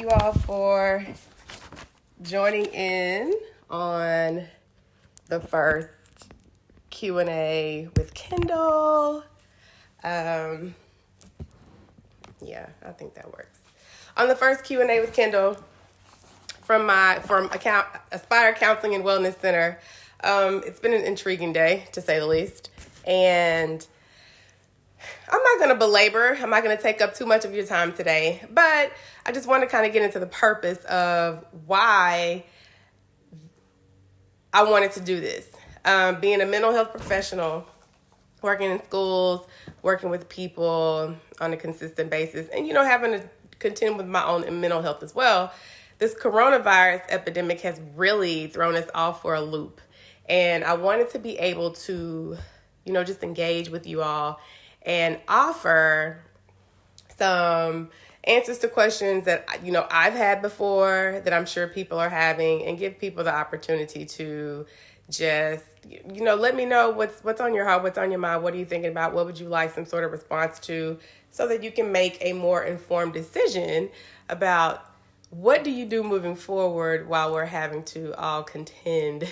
You all for joining in on the first Q&A with Kindall. Yeah, I think that works. On the first Q&A with Kindall from Aspire Counseling and Wellness Center. It's been an intriguing day, to say the least. And I'm not going to belabor. I'm not going to take up too much of your time today. But I just want to kind of get into the purpose of why I wanted to do this. Being a mental health professional, working in schools, working with people on a consistent basis, and, having to contend with my own mental health as well. This coronavirus epidemic has really thrown us all for a loop. And I wanted to be able to, just engage with you all and offer some answers to questions that, I've had before, that I'm sure people are having, and give people the opportunity to just, let me know what's on your heart, what's on your mind, what are you thinking about, what would you like some sort of response to, so that you can make a more informed decision about what do you do moving forward while we're having to all contend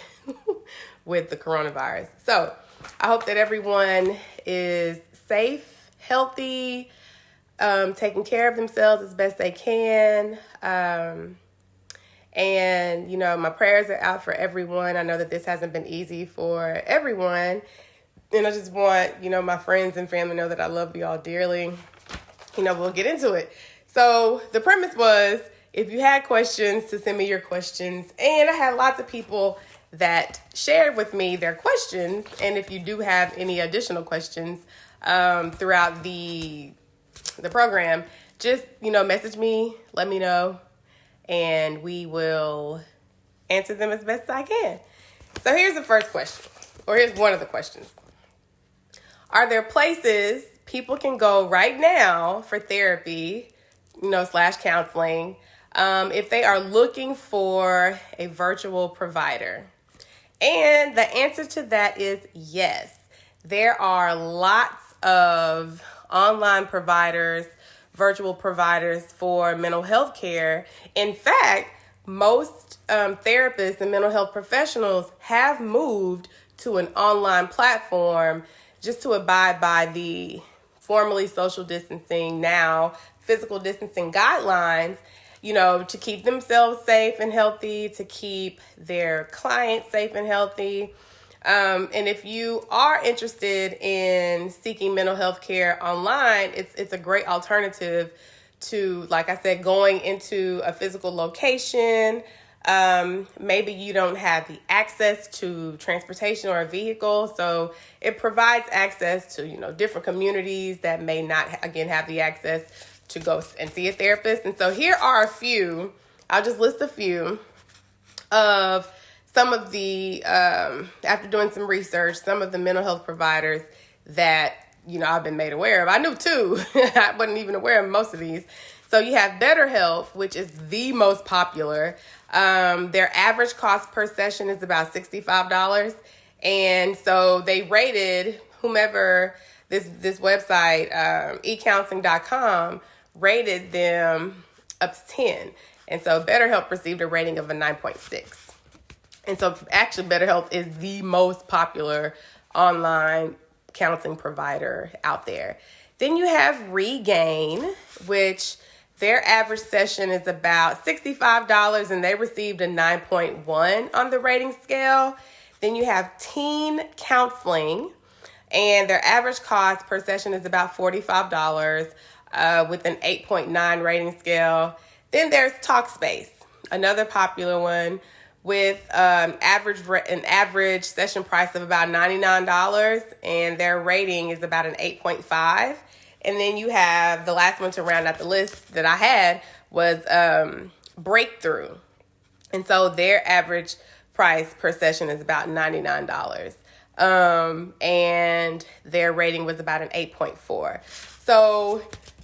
with the coronavirus. So I hope that everyone is safe, healthy, taking care of themselves as best they can. And, my prayers are out for everyone. I know that this hasn't been easy for everyone. And I just want, my friends and family know that I love you all dearly. We'll get into it. So the premise was, if you had questions, to send me your questions. And I had lots of people that shared with me their questions. And if you do have any additional questions throughout the program, just, message me, let me know, and we will answer them as best as I can. So here's the first question, or here's one of the questions. Are there places people can go right now for therapy, / counseling, if they are looking for a virtual provider? And the answer to that is yes. There are lots of online providers, virtual providers for mental health care. In fact, most therapists and mental health professionals have moved to an online platform just to abide by the formerly social distancing, now physical distancing guidelines, to keep themselves safe and healthy, to keep their clients safe and healthy. And if you are interested in seeking mental health care online, it's a great alternative to, like I said, going into a physical location. Maybe you don't have the access to transportation or a vehicle, so it provides access to, different communities that may not, again, have the access to go and see a therapist. And so here are a few, I'll just list a few of some of the, after doing some research, some of the mental health providers that, I've been made aware of. I knew too. I wasn't even aware of most of these. So you have BetterHelp, which is the most popular. Their average cost per session is about $65. And so they rated whomever this website, ecounseling.com, rated them up to 10. And so BetterHelp received a rating of a 9.6. And so actually BetterHelp is the most popular online counseling provider out there. Then you have Regain, which their average session is about $65, and they received a 9.1 on the rating scale. Then you have Teen Counseling, and their average cost per session is about $45 with an 8.9 rating scale. Then there's Talkspace, another popular one, with an average session price of about $99, and their rating is about an 8.5. And then you have the last one to round out the list that I had was Breakthrough. And so their average price per session is about $99. And their rating was about an 8.4. So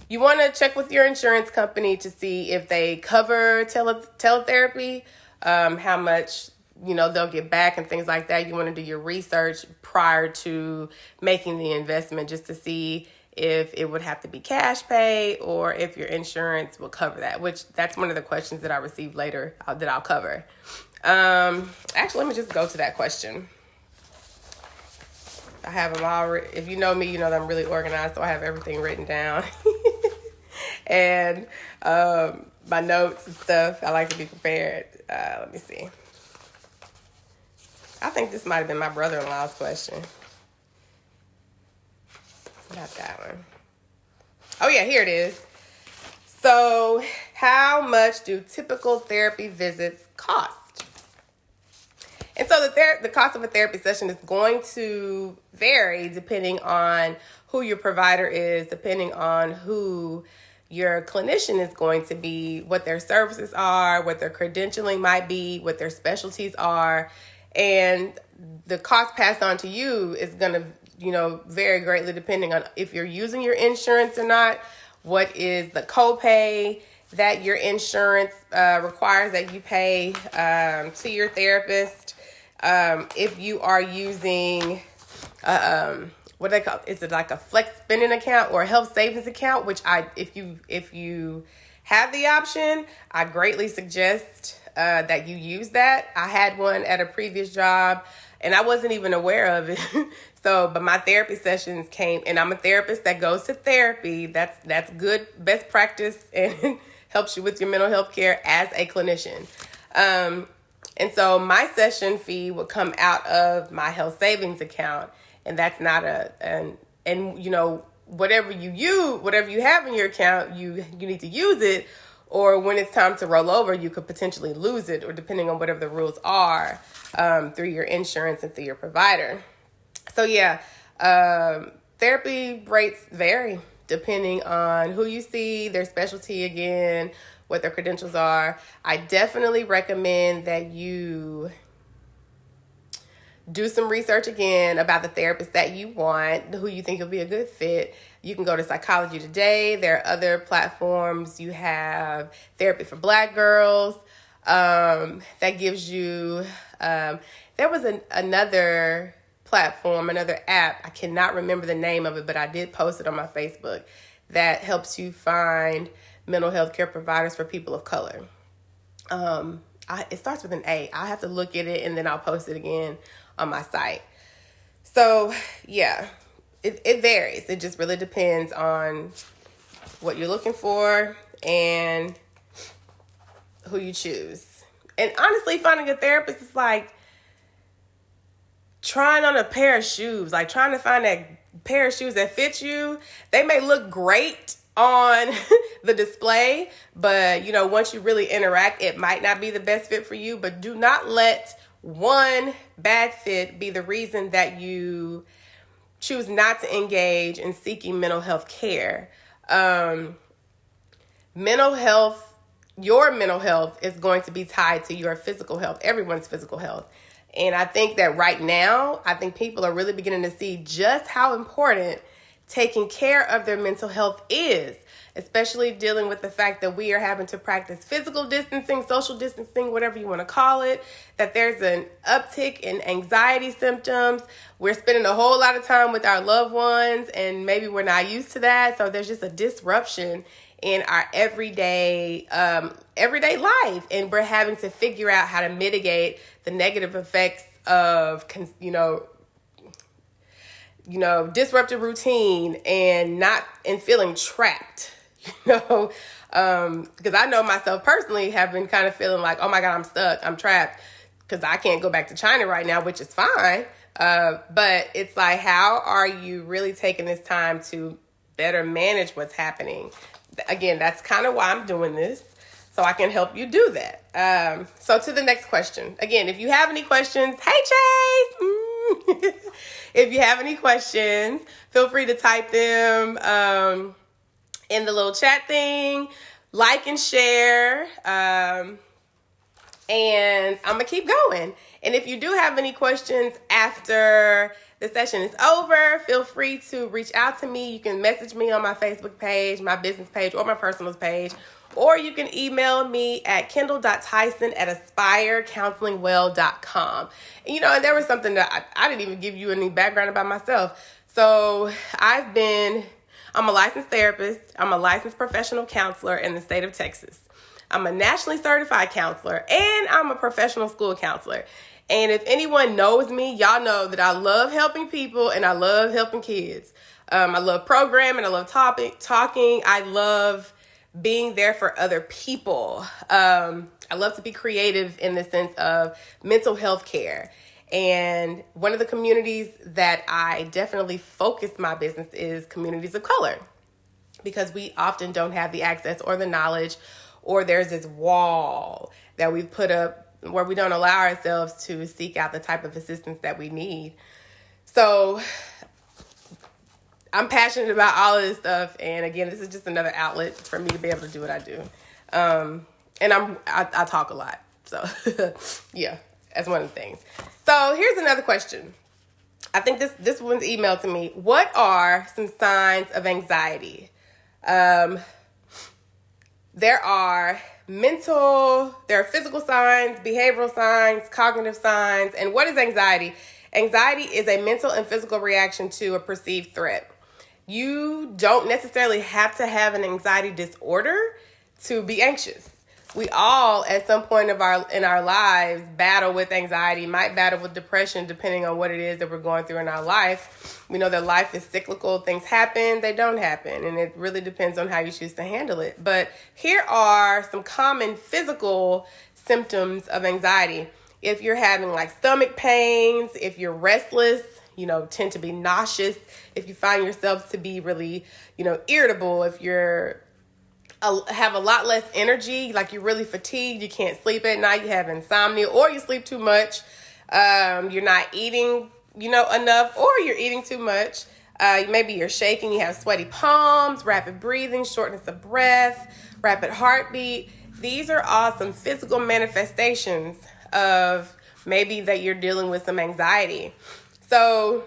you want to check with your insurance company to see if they cover teletherapy, how much, they'll get back and things like that. You want to do your research prior to making the investment just to see if it would have to be cash pay, or if your insurance will cover that, which that's one of the questions that I received later that I'll cover. Actually, let me just go to that question. I have them all. If you know me, you know that I'm really organized, so I have everything written down. And my notes and stuff. I like to be prepared. Let me see. I think this might have been my brother-in-law's question. Not that one. Oh, yeah, here it is. So, how much do typical therapy visits cost? And so the cost of a therapy session is going to vary depending on who your provider is, depending on who your clinician is going to be, what their services are, what their credentialing might be, what their specialties are. And the cost passed on to you is going to, vary greatly depending on if you're using your insurance or not, what is the copay that your insurance requires that you pay to your therapist. If you are using, what do they call it? Is it like a flex spending account or a health savings account? Which if you have the option, I greatly suggest that you use that. I had one at a previous job, and I wasn't even aware of it. But my therapy sessions came, and I'm a therapist that goes to therapy. That's good, best practice, and helps you with your mental health care as a clinician. And so my session fee would come out of my health savings account, and that's not whatever you have in your account, you need to use it, or when it's time to roll over, you could potentially lose it, or depending on whatever the rules are, through your insurance and through your provider. So yeah, therapy rates vary depending on who you see, their specialty again, what their credentials are. I definitely recommend that you do some research again about the therapist that you want, who you think will be a good fit. You can go to Psychology Today. There are other platforms. You have Therapy for Black Girls. That gives you, there was another platform, another app. I cannot remember the name of it, but I did post it on my Facebook, that helps you find mental health care providers for people of color. It starts with an A. I'll have to look at it, and then I'll post it again on my site. So yeah, it varies. It just really depends on what you're looking for and who you choose. And honestly, finding a therapist is like trying on a pair of shoes, like trying to find that pair of shoes that fit you. They may look great on the display, but once you really interact, it might not be the best fit for you. But do not let one bad fit be the reason that you choose not to engage in seeking mental health care. Your mental health is going to be tied to your physical health, everyone's physical health. And I think that right now, people are really beginning to see just how important taking care of their mental health is, especially dealing with the fact that we are having to practice physical distancing, social distancing, whatever you want to call it, that there's an uptick in anxiety symptoms. We're spending a whole lot of time with our loved ones, and maybe we're not used to that. So there's just a disruption in our everyday life, and we're having to figure out how to mitigate the negative effects of disrupted routine and feeling trapped, because I know myself personally have been kind of feeling like, oh my God, I'm stuck, I'm trapped, because I can't go back to China right now, which is fine. But it's like, how are you really taking this time to better manage what's happening? Again, that's kind of why I'm doing this, so I can help you do that. So to the next question. Again, if you have any questions, hey Chase! If you have any questions, feel free to type them in the little chat thing, like and share, and I'm going to keep going. And if you do have any questions after the session is over, feel free to reach out to me. You can message me on my Facebook page, my business page, or my personal page, or you can email me at kindall.tyson@aspirecounselingwell.com. And there was something that I didn't even give you any background about myself. So I'm I'm a licensed therapist. I'm a licensed professional counselor in the state of Texas. I'm a nationally certified counselor, and I'm a professional school counselor. And if anyone knows me, y'all know that I love helping people and I love helping kids. I love programming. I love talking. I love being there for other people. I love to be creative in the sense of mental health care. And one of the communities that I definitely focus my business is communities of color, because we often don't have the access or the knowledge, or there's this wall that we've put up where we don't allow ourselves to seek out the type of assistance that we need. So I'm passionate about all of this stuff. And again, this is just another outlet for me to be able to do what I do. And I talk a lot. So yeah, that's one of the things. So here's another question. I think this one's emailed to me. What are some signs of anxiety? There are physical signs, behavioral signs, cognitive signs. And what is anxiety? Anxiety is a mental and physical reaction to a perceived threat. You don't necessarily have to have an anxiety disorder to be anxious. We all, at some point in our lives, battle with anxiety, might battle with depression, depending on what it is that we're going through in our life. We know that life is cyclical. Things happen, they don't happen, and it really depends on how you choose to handle it. But here are some common physical symptoms of anxiety. If you're having like stomach pains, if you're restless, tend to be nauseous, if you find yourself to be really, irritable, if you're have a lot less energy, like you're really fatigued, you can't sleep at night, you have insomnia, or you sleep too much, you're not eating, enough, or you're eating too much, maybe you're shaking, you have sweaty palms, rapid breathing, shortness of breath, rapid heartbeat. These are all some physical manifestations of maybe that you're dealing with some anxiety. So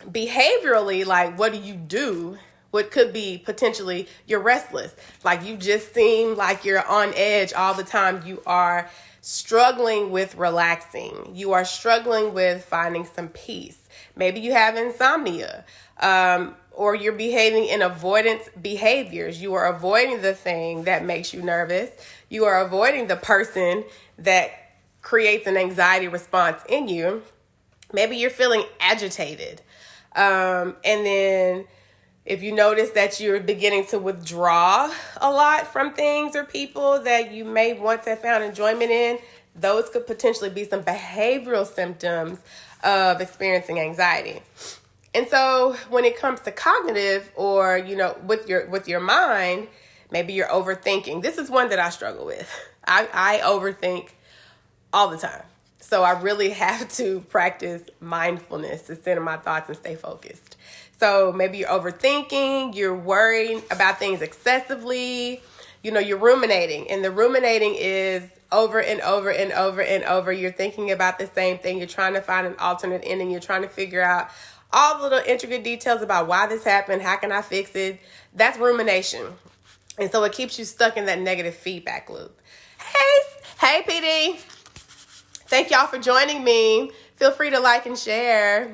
behaviorally, like, what do you do? What could be potentially you're restless. Like you just seem like you're on edge all the time. You are struggling with relaxing. You are struggling with finding some peace. Maybe you have insomnia, or you're behaving in avoidance behaviors. You are avoiding the thing that makes you nervous. You are avoiding the person that creates an anxiety response in you. Maybe you're feeling agitated. And then if you notice that you're beginning to withdraw a lot from things or people that you may once have found enjoyment in, those could potentially be some behavioral symptoms of experiencing anxiety. And so when it comes to cognitive, or, with your mind, maybe you're overthinking. This is one that I struggle with. I overthink all the time. So I really have to practice mindfulness to center my thoughts and stay focused. So maybe you're overthinking, you're worrying about things excessively, you're ruminating, and the ruminating is over and over and over and over. You're thinking about the same thing. You're trying to find an alternate ending. You're trying to figure out all the little intricate details about why this happened. How can I fix it? That's rumination. And so it keeps you stuck in that negative feedback loop. Hey, PD. Thank y'all for joining me. Feel free to like and share.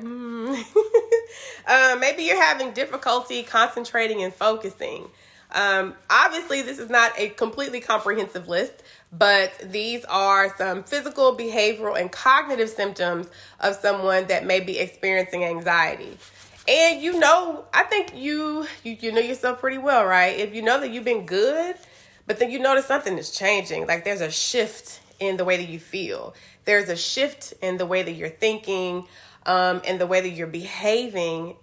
Maybe you're having difficulty concentrating and focusing. Obviously, this is not a completely comprehensive list, but these are some physical, behavioral, and cognitive symptoms of someone that may be experiencing anxiety. And I think you know yourself pretty well, right? If you know that you've been good, but then you notice something is changing, like there's a shift in the way that you feel. There's a shift in the way that you're thinking, and the way that you're behaving.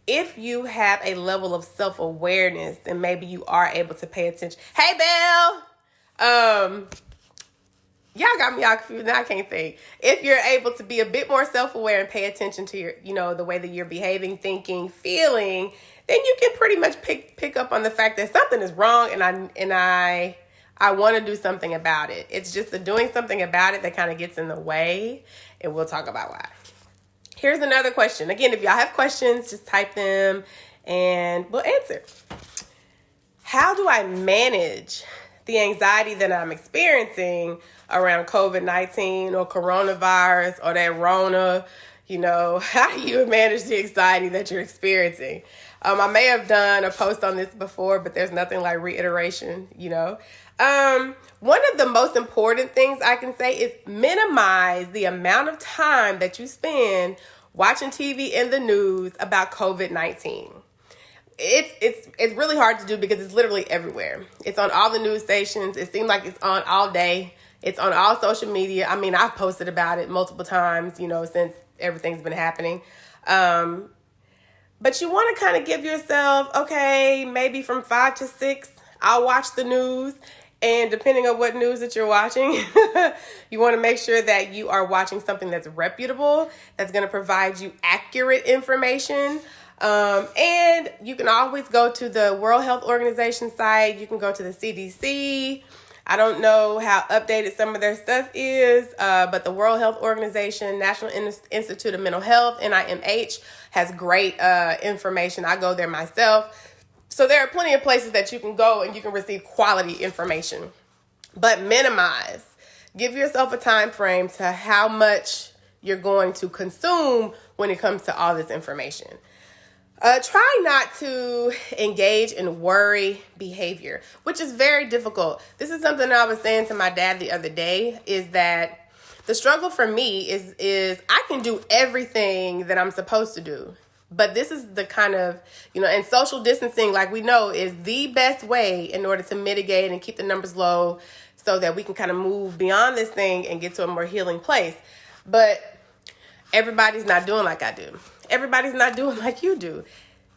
If you have a level of self-awareness, then maybe you are able to pay attention. Hey, Belle. Y'all got me all confused. Now I can't think. If you're able to be a bit more self-aware and pay attention to your, the way that you're behaving, thinking, feeling, then you can pretty much pick up on the fact that something is wrong, and I want to do something about it. It's just the doing something about it that kind of gets in the way, and we'll talk about why. Here's another question. Again, if y'all have questions, just type them and we'll answer. How do I manage the anxiety that I'm experiencing around COVID-19 or coronavirus or that Rona, How do you manage the anxiety that you're experiencing? I may have done a post on this before, but there's nothing like reiteration. One of the most important things I can say is minimize the amount of time that you spend watching TV and the news about COVID-19. It's really hard to do because it's literally everywhere. It's on all the news stations. It seems like it's on all day. It's on all social media. I mean, I've posted about it multiple times, since everything's been happening. But you want to kind of give yourself, okay, maybe from 5 to 6, I'll watch the news. And depending on what news that you're watching, you want to make sure that you are watching something that's reputable, that's going to provide you accurate information. And you can always go to the World Health Organization site. You can go to the CDC. I don't know how updated some of their stuff is, but the World Health Organization, National Institute of Mental Health, NIMH, has great information. I go there myself. So there are plenty of places that you can go and you can receive quality information. But minimize. Give yourself a time frame to how much you're going to consume when it comes to all this information. Try not to engage in worry behavior, which is very difficult. This is something I was saying to my dad the other day, is that the struggle for me is I can do everything that I'm supposed to do. But this is the kind of, and social distancing, like we know, is the best way in order to mitigate and keep the numbers low so that we can kind of move beyond this thing and get to a more healing place. But everybody's not doing like I do. Everybody's not doing like you do.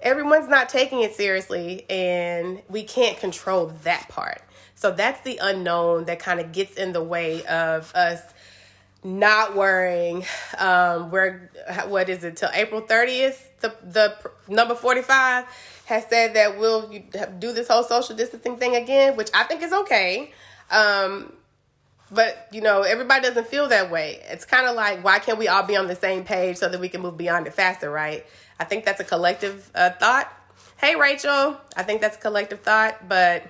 Everyone's not taking it seriously, and we can't control that part. So that's the unknown that kind of gets in the way of us not worrying. What is it, till April 30th? The number 45 has said that we'll do this whole social distancing thing again, which I think is okay. But, everybody doesn't feel that way. It's kind of like, why can't we all be on the same page so that we can move beyond it faster, right? I think that's a collective thought. Hey, Rachel, I think that's a collective thought, but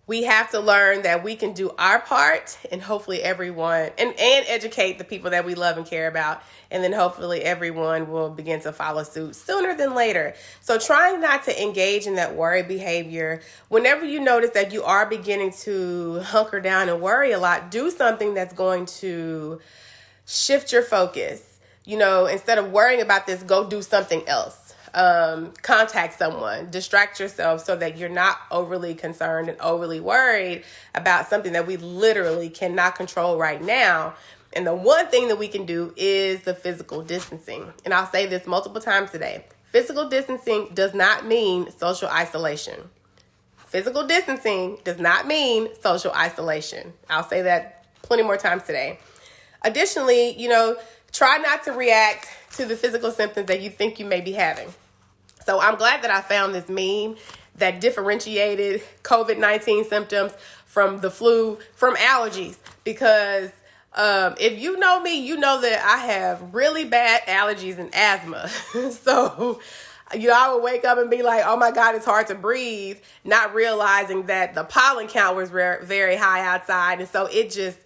we have to learn that we can do our part, and hopefully everyone, and educate the people that we love and care about, and then hopefully everyone will begin to follow suit sooner than later. So trying not to engage in that worry behavior. Whenever you notice that you are beginning to hunker down and worry a lot, do something that's going to shift your focus. Instead of worrying about this, go do something else. Contact someone, distract yourself so that you're not overly concerned and overly worried about something that we literally cannot control right now. And the one thing that we can do is the physical distancing. And I'll say this multiple times today. Physical distancing does not mean social isolation. Physical distancing does not mean social isolation. I'll say that plenty more times today. Additionally, try not to react to the physical symptoms that you think you may be having. So I'm glad that I found this meme that differentiated COVID-19 symptoms from the flu, from allergies, because if you know me, you know that I have really bad allergies and asthma. So, I would wake up and be like, oh my God, it's hard to breathe, not realizing that the pollen count was very high outside. And so it just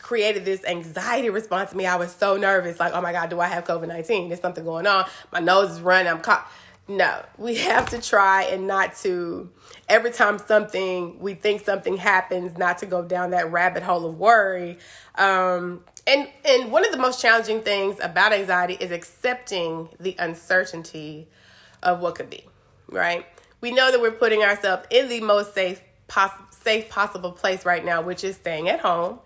created this anxiety response to me. I was so nervous, like, oh my God, do I have COVID-19? There's something going on. My nose is running. I'm caught. No, we have to try and not to, every time we think something happens, not to go down that rabbit hole of worry. And one of the most challenging things about anxiety is accepting the uncertainty of what could be, right? We know that we're putting ourselves in the most safe possible place right now, which is staying at home,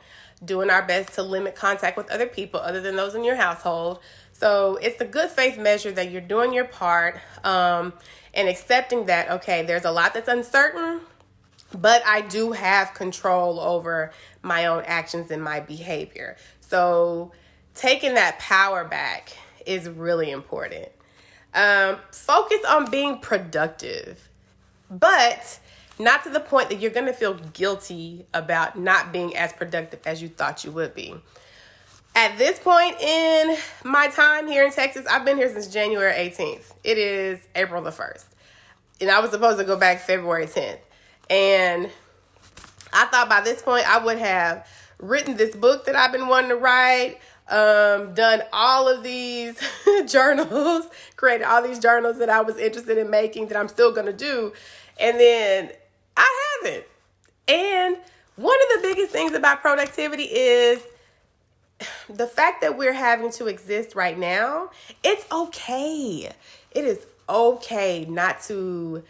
doing our best to limit contact with other people other than those in your household. So it's a good faith measure that you're doing your part, and accepting that, okay, there's a lot that's uncertain, but I do have control over my own actions and my behavior. So taking that power back is really important. Focus on being productive, but not to the point that you're going to feel guilty about not being as productive as you thought you would be. At this point in my time here in Texas, I've been here since January 18th. It is April the 1st. And I was supposed to go back February 10th. And I thought by this point I would have written this book that I've been wanting to write, done all of these journals, created all these journals that I was interested in making that I'm still going to do. And then I haven't. And one of the biggest things about productivity is the fact that we're having to exist right now. It's okay. It is okay not to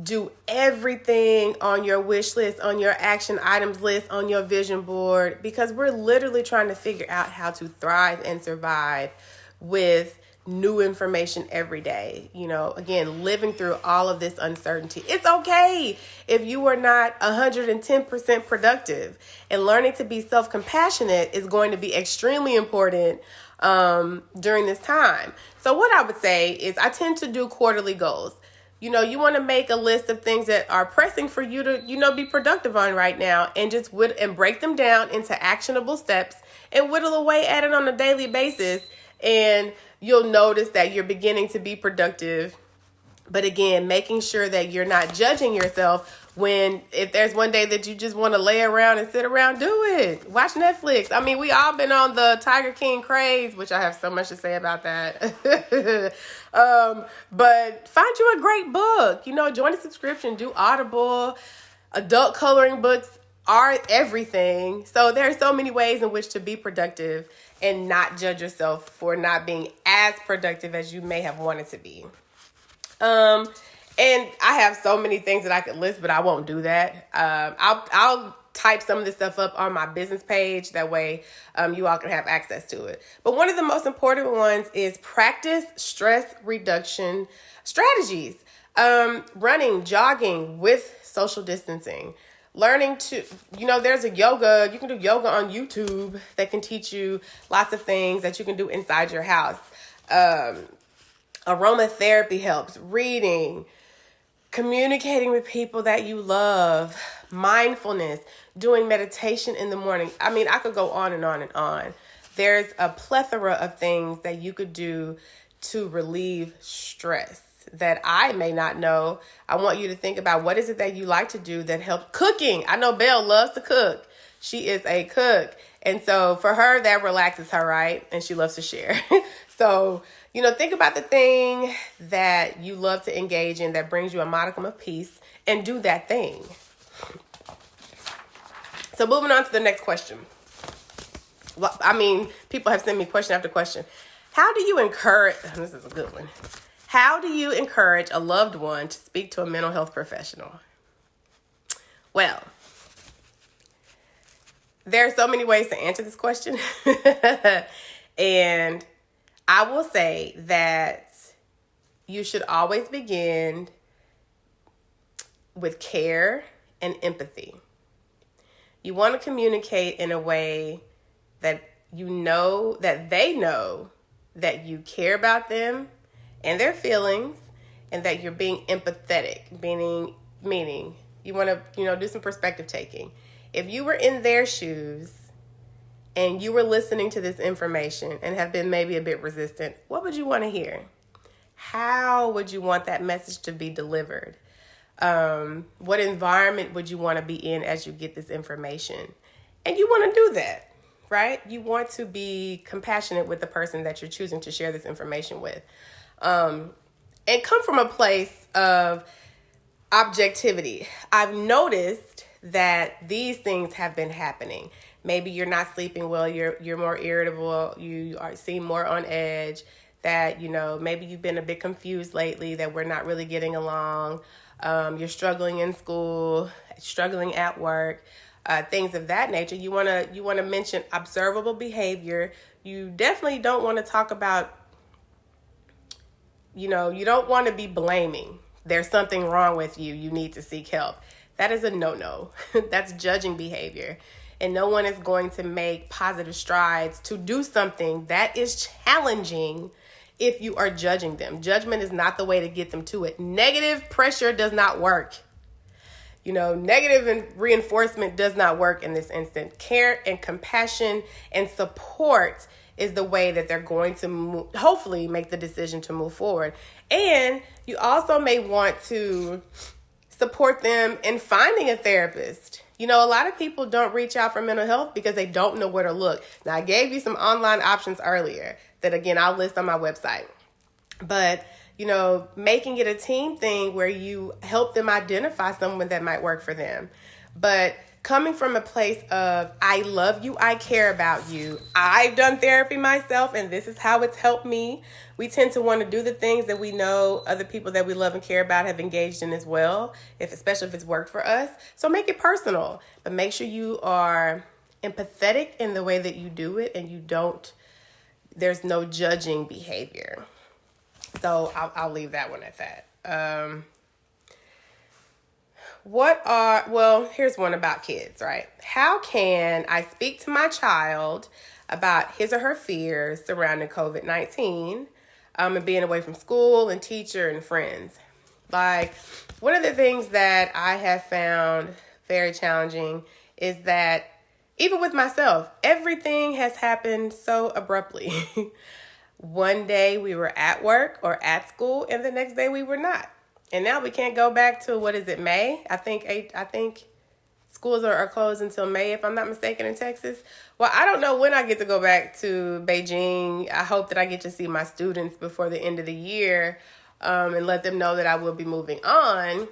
do everything on your wish list, on your action items list, on your vision board, because we're literally trying to figure out how to thrive and survive with new information every day. You know, again, living through all of this uncertainty. It's okay if you are not 110% productive, and learning to be self-compassionate is going to be extremely important during this time. So what I would say is I tend to do quarterly goals. You know, you want to make a list of things that are pressing for you to, be productive on right now, and just and break them down into actionable steps and whittle away at it on a daily basis. And you'll notice that you're beginning to be productive. But again, making sure that you're not judging yourself if there's one day that you just want to lay around and sit around, do it. Watch Netflix. I mean, we all been on the Tiger King craze, which I have so much to say about that. But find you a great book, join a subscription, do Audible. Adult coloring books are everything. So there are so many ways in which to be productive and not judge yourself for not being as productive as you may have wanted to be. And I have so many things that I could list, but I won't do that. I'll type some of this stuff up on my business page. That way, you all can have access to it. But one of the most important ones is practice stress reduction strategies. Running, jogging with social distancing. Learning to, there's you can do yoga on YouTube that can teach you lots of things that you can do inside your house. Aromatherapy helps. Reading, communicating with people that you love, mindfulness, doing meditation in the morning. I mean, I could go on and on and on. There's a plethora of things that you could do to relieve stress that I may not know. I want you to think about, what is it that you like to do that helps? Cooking. I know Belle loves to cook. She is a cook. And so for her, that relaxes her, right? And she loves to share. So, think about the thing that you love to engage in that brings you a modicum of peace, and do that thing. So moving on to the next question. Well, people have sent me question after question. How do you encourage, this is a good one. How do you encourage a loved one to speak to a mental health professional? Well, there are so many ways to answer this question. And I will say that you should always begin with care and empathy. You want to communicate in a way that they know that you care about them and their feelings, and that you're being empathetic, meaning you want to, do some perspective taking. If you were in their shoes and you were listening to this information and have been maybe a bit resistant, what would you want to hear? How would you want that message to be delivered? What environment would you want to be in as you get this information? And you want to do that, right? You want to be compassionate with the person that you're choosing to share this information with. And come from a place of objectivity. I've noticed that these things have been happening. Maybe you're not sleeping well, you're more irritable, you seem more on edge, that, maybe you've been a bit confused lately, that we're not really getting along. You're struggling in school, struggling at work, things of that nature. You want to mention observable behavior. You definitely don't want to talk about, you don't want to be blaming. There's something wrong with you. You need to seek help. That is a no-no. That's judging behavior. And no one is going to make positive strides to do something that is challenging if you are judging them. Judgment is not the way to get them to it. Negative pressure does not work. Negative reinforcement does not work in this instant. Care and compassion and support is the way that they're going to hopefully make the decision to move forward. And you also may want to support them in finding a therapist. A lot of people don't reach out for mental health because they don't know where to look. Now, I gave you some online options earlier that, again, I'll list on my website. But, making it a team thing where you help them identify someone that might work for them. But coming from a place of, I love you, I care about you. I've done therapy myself, and this is how it's helped me. We tend to want to do the things that we know other people that we love and care about have engaged in as well, especially if it's worked for us. So make it personal, but make sure you are empathetic in the way that you do it, and there's no judging behavior. So I'll leave that one at that. Here's one about kids, right? How can I speak to my child about his or her fears surrounding COVID-19 and being away from school and teacher and friends? Like, one of the things that I have found very challenging is that even with myself, everything has happened so abruptly. One day we were at work or at school, and the next day we were not. And now we can't go back to, May? I think schools are closed until May, if I'm not mistaken, in Texas. Well, I don't know when I get to go back to Beijing. I hope that I get to see my students before the end of the year and let them know that I will be moving on.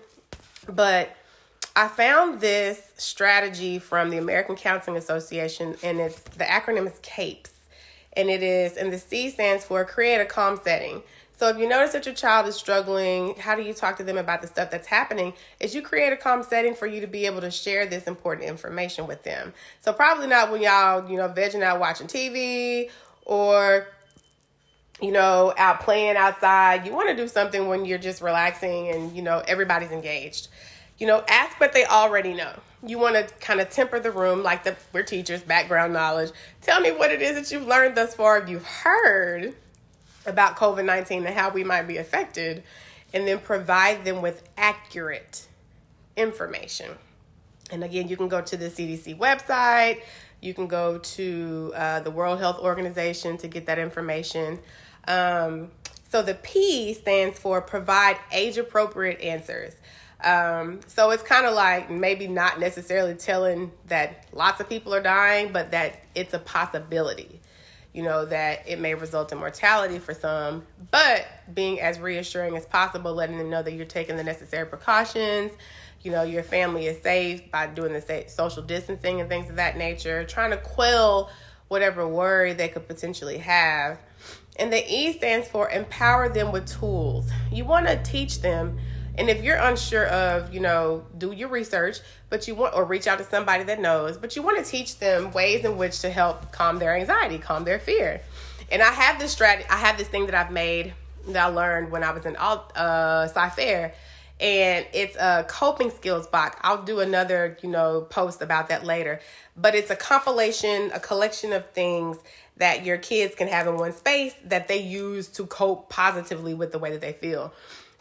But I found this strategy from the American Counseling Association, and the acronym is CAPES. And the C stands for create a calm setting. So if you notice that your child is struggling, how do you talk to them about the stuff that's happening? Is you create a calm setting for you to be able to share this important information with them. So probably not when y'all, vegging out watching TV or, out playing outside. You want to do something when you're just relaxing and, everybody's engaged. Ask what they already know. You want to kind of temper the room like we're teachers, background knowledge. Tell me what it is that you've learned thus far, you've heard about COVID-19 and how we might be affected, and then provide them with accurate information. And again, you can go to the CDC website. You can go to the World Health Organization to get that information. So the P stands for provide age-appropriate answers. So it's kind of like maybe not necessarily telling that lots of people are dying, but that it's a possibility, that it may result in mortality for some, but being as reassuring as possible, letting them know that you're taking the necessary precautions, your family is safe by doing the social distancing and things of that nature, trying to quell whatever worry they could potentially have. And the E stands for empower them with tools. You want to teach them. And if you're unsure of, do your research, or reach out to somebody that knows, but you want to teach them ways in which to help calm their anxiety, calm their fear. And I have this strategy. I have this thing that I've made that I learned when I was in Sci-Fair, and it's a coping skills box. I'll do another, post about that later, but it's a collection of things that your kids can have in one space that they use to cope positively with the way that they feel.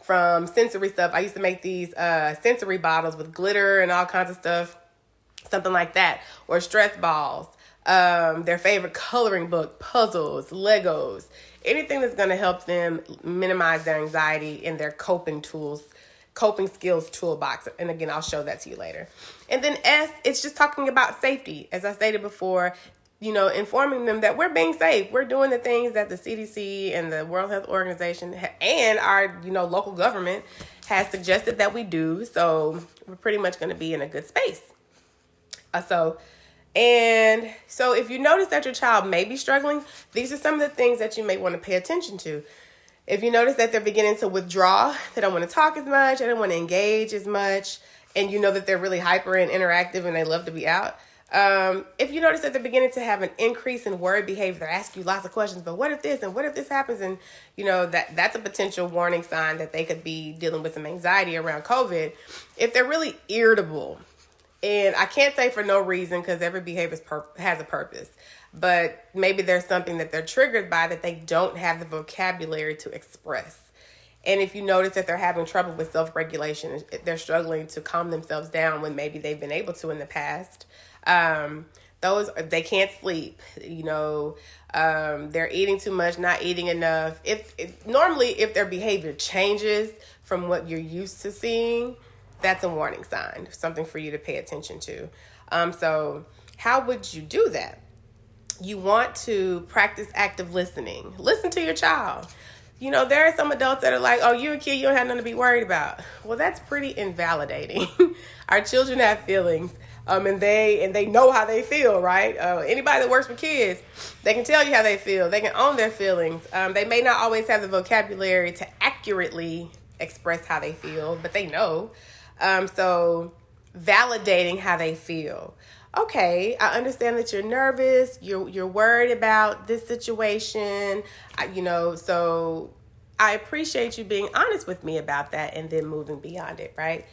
From sensory stuff, I used to make these sensory bottles with glitter and all kinds of stuff, something like that, or stress balls, their favorite coloring book, puzzles, Legos, anything that's going to help them minimize their anxiety in their coping skills toolbox. And again, I'll show that to you later. And then S, it's just talking about safety. As I stated before, informing them that we're being safe. We're doing the things that the CDC and the World Health Organization and our, local government has suggested that we do. So we're pretty much going to be in a good space. So if you notice that your child may be struggling, these are some of the things that you may want to pay attention to. If you notice that they're beginning to withdraw, they don't want to talk as much, they don't want to engage as much, and you know that they're really hyper and interactive and they love to be out. If you notice that they're beginning to have an increase in worry behavior, they ask you lots of questions, but what if this and what if this happens? And that's a potential warning sign that they could be dealing with some anxiety around COVID. If they're really irritable, and I can't say for no reason because every behavior has a purpose, but maybe there's something that they're triggered by that they don't have the vocabulary to express. And if you notice that they're having trouble with self-regulation, they're struggling to calm themselves down when maybe they've been able to in the past. They can't sleep, they're eating too much, not eating enough. If their behavior changes from what you're used to seeing, that's a warning sign, something for you to pay attention to. So how would you do that? You want to practice active listening. Listen to your child. There are some adults that are like, oh, you're a kid, you don't have nothing to be worried about. Well, that's pretty invalidating. Our children have feelings, and they know how they feel, right? Anybody that works with kids, they can tell you how they feel. They can own their feelings. They may not always have the vocabulary to accurately express how they feel, but they know. So validating how they feel. Okay, I understand that you're nervous, you're worried about this situation, so I appreciate you being honest with me about that and then moving beyond it, right?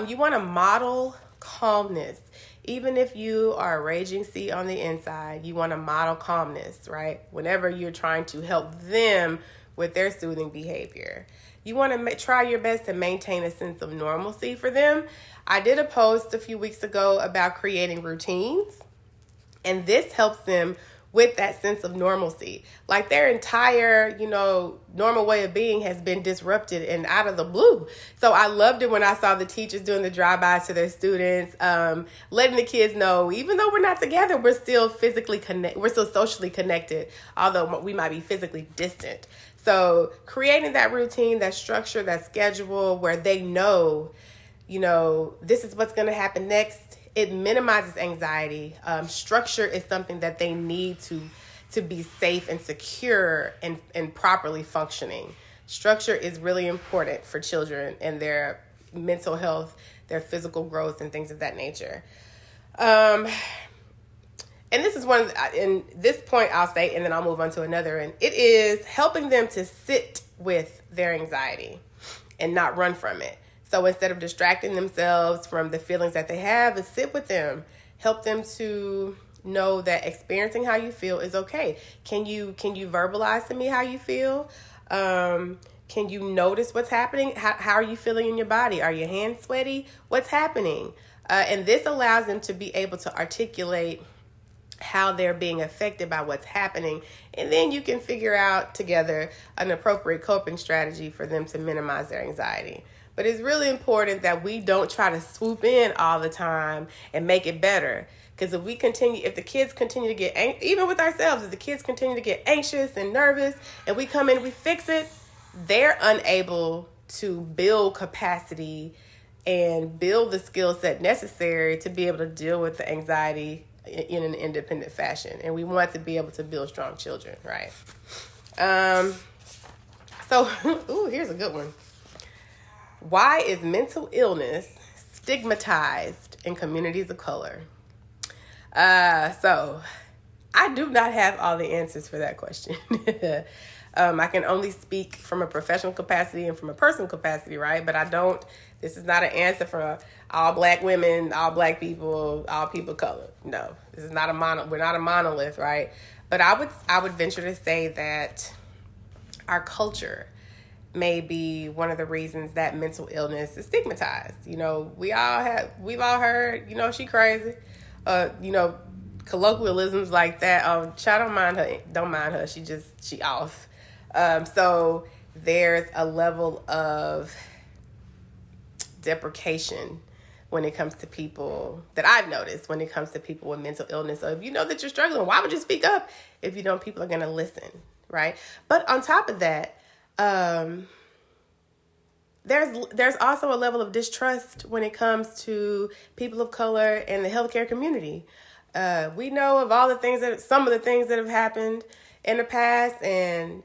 You want to model calmness. Even if you are a raging sea on the inside, you want to model calmness, right? Whenever you're trying to help them with their soothing behavior. You want to try your best to maintain a sense of normalcy for them. I did a post a few weeks ago about creating routines, and this helps them with that sense of normalcy. Like their entire, normal way of being has been disrupted and out of the blue. So I loved it when I saw the teachers doing the drive-bys to their students, letting the kids know, even though we're not together, we're still physically connected. We're still socially connected, although we might be physically distant. So creating that routine, that structure, that schedule where they know, this is what's going to happen next. It minimizes anxiety. Structure is something that they need to be safe and secure and properly functioning. Structure is really important for children and their mental health, their physical growth, and things of that nature. And this is in this point I'll say, and then I'll move on to another. And it is helping them to sit with their anxiety and not run from it. So instead of distracting themselves from the feelings that they have, is sit with them. Help them to know that experiencing how you feel is okay. Can you verbalize to me how you feel? Can you notice what's happening? How are you feeling in your body? Are your hands sweaty? What's happening? And this allows them to be able to articulate how they're being affected by what's happening. And then you can figure out together an appropriate coping strategy for them to minimize their anxiety. But it's really important that we don't try to swoop in all the time and make it better. Because if the kids continue to get, even with ourselves, if the kids continue to get anxious and nervous and we come in and we fix it, they're unable to build capacity and build the skill set necessary to be able to deal with the anxiety in an independent fashion. And we want to be able to build strong children, right? Here's a good one. Why is mental illness stigmatized in communities of color? So I do not have all the answers for that question. I can only speak from a professional capacity and from a personal capacity, right? But this is not an answer for all black women, all black people, all people of color. No, this is not we're not a monolith, right? But I would venture to say that our culture may be one of the reasons that mental illness is stigmatized. We've all heard, she crazy. Colloquialisms like that. Oh, child, don't mind her. She off. So there's a level of deprecation when it comes to people that I've noticed when it comes to people with mental illness. So if you know that you're struggling, why would you speak up? If you know people are going to listen, right? But on top of that, there's also a level of distrust when it comes to people of color and the healthcare community. We know of some of the things that have happened in the past, and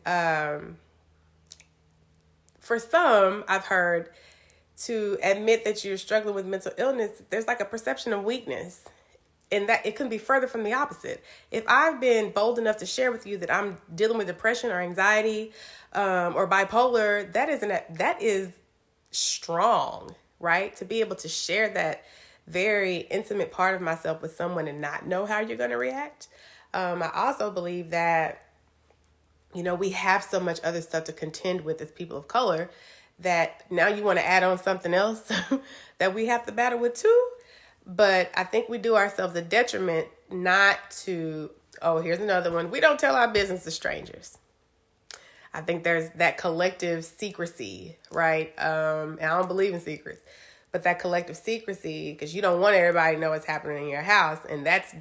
for some, I've heard, to admit that you're struggling with mental illness, there's like a perception of weakness, and that it can be further from the opposite. If I've been bold enough to share with you that I'm dealing with depression or anxiety or bipolar, that is strong, right? To be able to share that very intimate part of myself with someone and not know how you're going to react. I also believe that, we have so much other stuff to contend with as people of color that now you want to add on something else that we have to battle with too. But I think we do ourselves a detriment not to, here's another one. We don't tell our business to strangers. I think there's that collective secrecy, right? And I don't believe in secrets. But that collective secrecy, because you don't want everybody to know what's happening in your house. And that's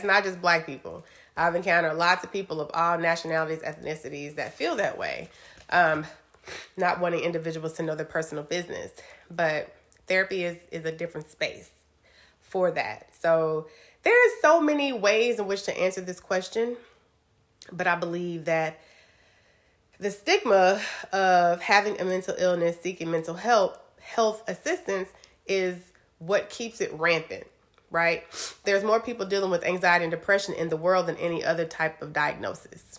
not just Black people. I've encountered lots of people of all nationalities, ethnicities that feel that way. Not wanting individuals to know their personal business. But therapy is a different space for that. So there is so many ways in which to answer this question. But I believe that the stigma of having a mental illness, seeking mental health assistance is what keeps it rampant, right? There's more people dealing with anxiety and depression in the world than any other type of diagnosis.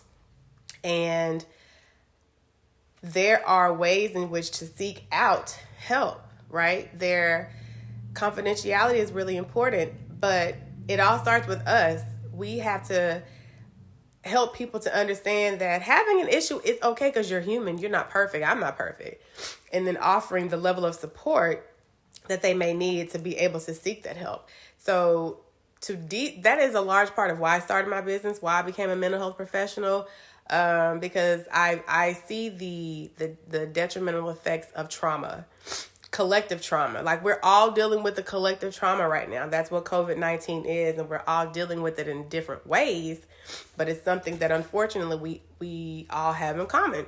And there are ways in which to seek out help, right? Their confidentiality is really important, but it all starts with us. We have to help people to understand that having an issue is okay because you're human. You're not perfect. I'm not perfect. And then offering the level of support that they may need to be able to seek that help. So that is a large part of why I started my business, why I became a mental health professional, because I see the detrimental effects of trauma, collective trauma. Like, we're all dealing with the collective trauma right now. That's what COVID-19 is, and we're all dealing with it in different ways, but it's something that unfortunately we all have in common.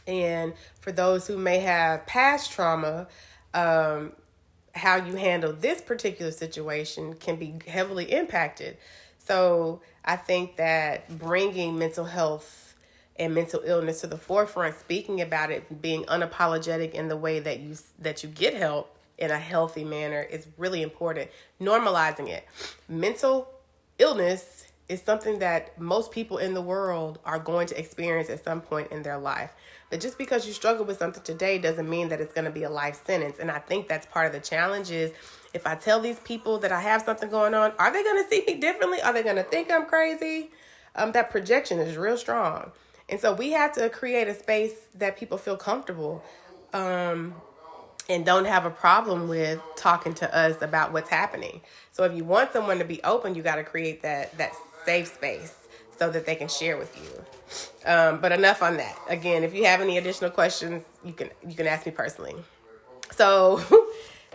And for those who may have past trauma, how you handle this particular situation can be heavily impacted. So I think that bringing mental health and mental illness to the forefront, speaking about it, being unapologetic in the way that you get help in a healthy manner is really important. Normalizing it. Mental illness is something that most people in the world are going to experience at some point in their life. But just because you struggle with something today doesn't mean that it's going to be a life sentence. And I think that's part of the challenge is, if I tell these people that I have something going on, are they going to see me differently? Are they going to think I'm crazy? That projection is real strong. And so we have to create a space that people feel comfortable and don't have a problem with talking to us about what's happening. So if you want someone to be open, you got to create that safe space so that they can share with you. But enough on that. Again, if you have any additional questions, you can ask me personally. So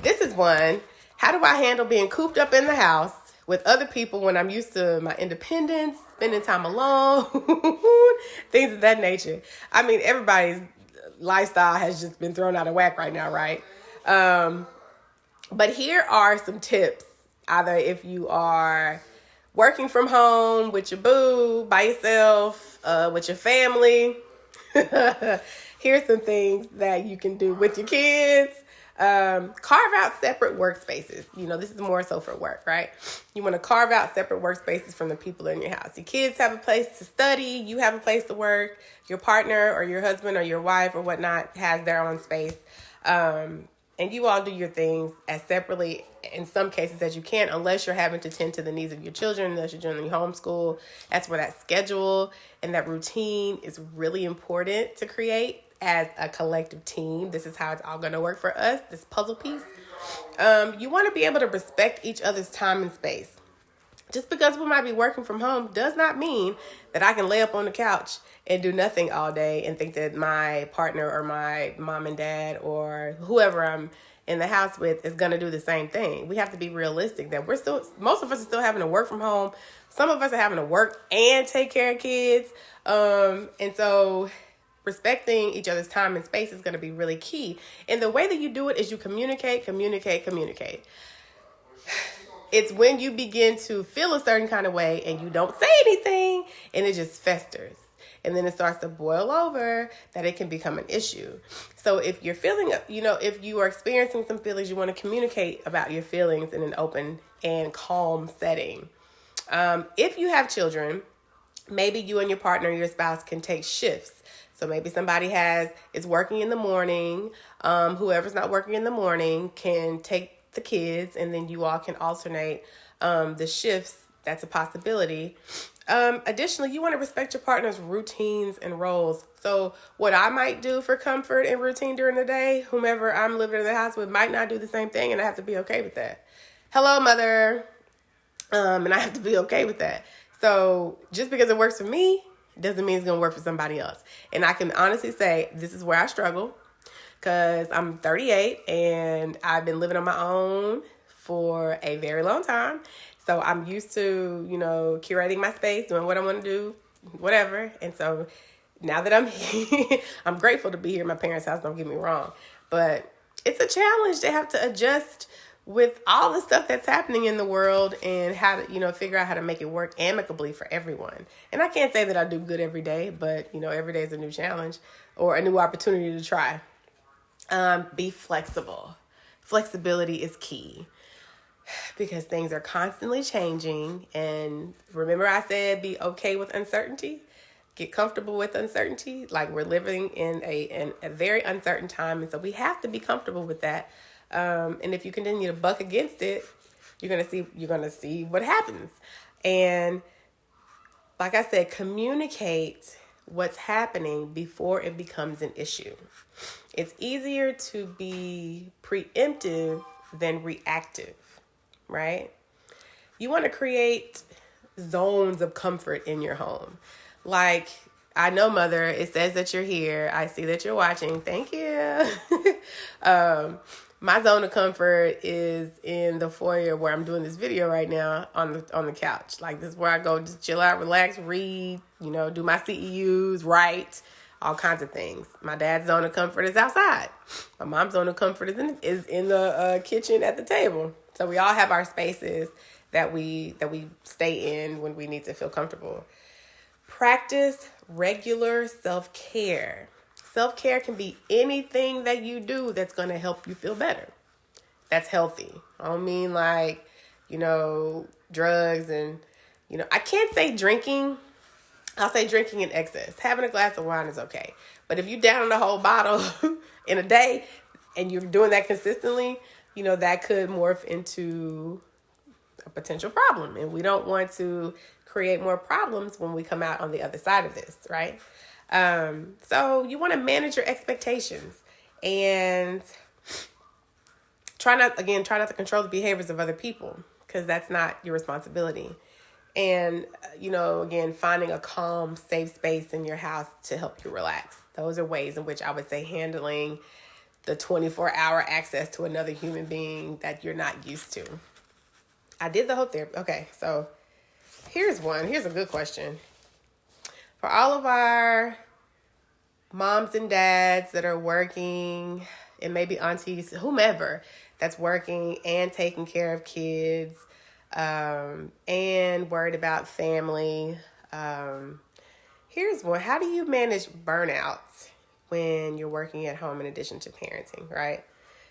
this is one. How do I handle being cooped up in the house with other people when I'm used to my independence, spending time alone, things of that nature? I mean, everybody's lifestyle has just been thrown out of whack right now, right? But here are some tips. Either if you are working from home with your boo, by yourself, with your family, here's some things that you can do with your kids. Carve out separate workspaces. This is more so for work, right? You want to carve out separate workspaces from the people in your house. Your kids have a place to study. You have a place to work. Your partner or your husband or your wife or whatnot has their own space. And you all do your things as separately, in some cases, as you can, unless you're having to tend to the needs of your children, unless you're doing homeschool. That's where that schedule and that routine is really important to create as a collective team. This is how it's all going to work for us, this puzzle piece. You want to be able to respect each other's time and space. Just because we might be working from home does not mean that I can lay up on the couch and do nothing all day and think that my partner or my mom and dad or whoever I'm in the house with is going to do the same thing. We have to be realistic that most of us are still having to work from home. Some of us are having to work and take care of kids. And so respecting each other's time and space is going to be really key. And the way that you do it is you communicate. It's when you begin to feel a certain kind of way and you don't say anything and it just festers. And then it starts to boil over that it can become an issue. So if you're feeling, if you are experiencing some feelings, you want to communicate about your feelings in an open and calm setting. If you have children, maybe you and your partner or your spouse can take shifts. So maybe somebody is working in the morning. Whoever's not working in the morning can take the kids, and then you all can alternate the shifts. That's a possibility. Additionally, you want to respect your partner's routines and roles. So what I might do for comfort and routine during the day, whomever I'm living in the house with might not do the same thing, and I have to be okay with that. Hello, mother. And I have to be okay with that. So just because it works for me doesn't mean it's going to work for somebody else. And I can honestly say this is where I struggle. because I'm 38 and I've been living on my own for a very long time. So I'm used to, curating my space, doing what I want to do, whatever. And so now that I'm here, I'm grateful to be here at my parents' house, don't get me wrong. But it's a challenge to have to adjust with all the stuff that's happening in the world and how to, figure out how to make it work amicably for everyone. And I can't say that I do good every day, but, every day is a new challenge or a new opportunity to try. Be flexible. Flexibility is key because things are constantly changing. And remember I said be okay with uncertainty? Get comfortable with uncertainty. Like we're living in a very uncertain time. And so we have to be comfortable with that. And if you continue to buck against it, you're gonna see what happens. And like I said, communicate what's happening before it becomes an issue. It's easier to be preemptive than reactive, right? You want to create zones of comfort in your home. Like, I know, Mother, it says that you're here. I see that you're watching. Thank you. My zone of comfort is in the foyer where I'm doing this video right now on the couch. Like, this is where I go just chill out, relax, read, do my CEUs, write, all kinds of things. My dad's zone of comfort is outside. My mom's zone of comfort is in the kitchen at the table. So we all have our spaces that we stay in when we need to feel comfortable. Practice regular self-care. Self-care can be anything that you do that's going to help you feel better. That's healthy. I don't mean like, drugs and, I can't say drinking. I'll say drinking in excess. Having a glass of wine is okay. But if you down the whole bottle in a day and you're doing that consistently, that could morph into a potential problem. And we don't want to create more problems when we come out on the other side of this, right? So you want to manage your expectations and try not to control the behaviors of other people because that's not your responsibility. And, again, finding a calm, safe space in your house to help you relax. Those are ways in which I would say handling the 24-hour access to another human being that you're not used to. I did the whole therapy. Okay, so here's one. Here's a good question. For all of our moms and dads that are working, and maybe aunties, whomever that's working and taking care of kids, and worried about family. Here's one. How do you manage burnout when you're working at home in addition to parenting, right?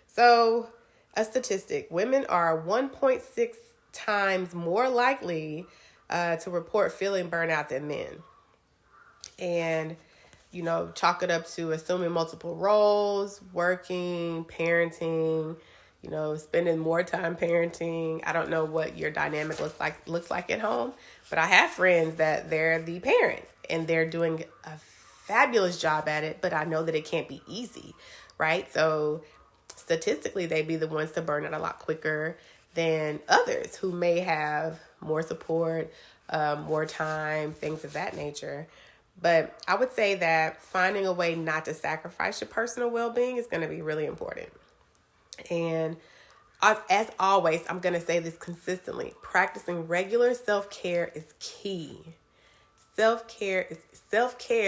So a statistic, women are 1.6 times more likely to report feeling burnout than men. And, chalk it up to assuming multiple roles, working, parenting, spending more time parenting. I don't know what your dynamic looks like at home, but I have friends that they're the parent and they're doing a fabulous job at it, but I know that it can't be easy, right? So statistically, they'd be the ones to burn out a lot quicker than others who may have more support, more time, things of that nature. But I would say that finding a way not to sacrifice your personal well-being is going to be really important. And as always, I'm going to say this consistently, practicing regular self-care is key. Self-care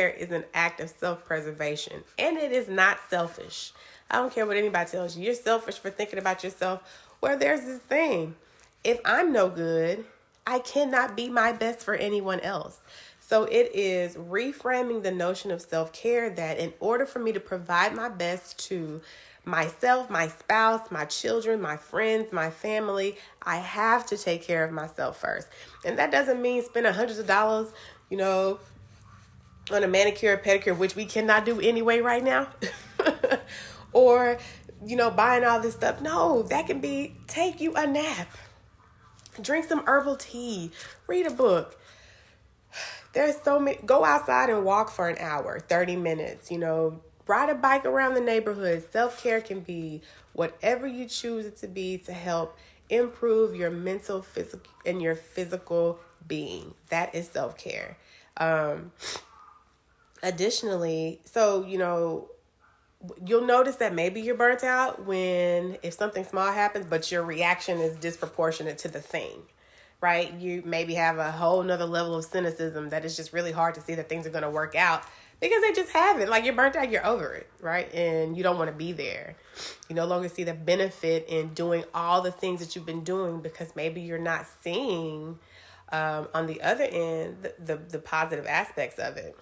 is an act of self-preservation, and it is not selfish. I don't care what anybody tells you. You're selfish for thinking about yourself. Well, there's this thing. If I'm no good, I cannot be my best for anyone else. So it is reframing the notion of self-care that in order for me to provide my best to myself, my spouse, my children, my friends, my family, I have to take care of myself first. And that doesn't mean spending hundreds of dollars, on a manicure or pedicure, which we cannot do anyway right now. Or, buying all this stuff. No, that can be take you a nap. Drink some herbal tea. Read a book. There's so many. Go outside and walk for an hour, 30 minutes, ride a bike around the neighborhood. Self-care can be whatever you choose it to be to help improve your mental, physical, and your physical being. That is self-care. Additionally, so, you'll notice that maybe you're burnt out if something small happens, but your reaction is disproportionate to the thing, right? You maybe have a whole nother level of cynicism that is just really hard to see that things are going to work out because they just haven't. Like, you're burnt out, you're over it, right? And you don't want to be there. You no longer see the benefit in doing all the things that you've been doing because maybe you're not seeing on the other end the positive aspects of it.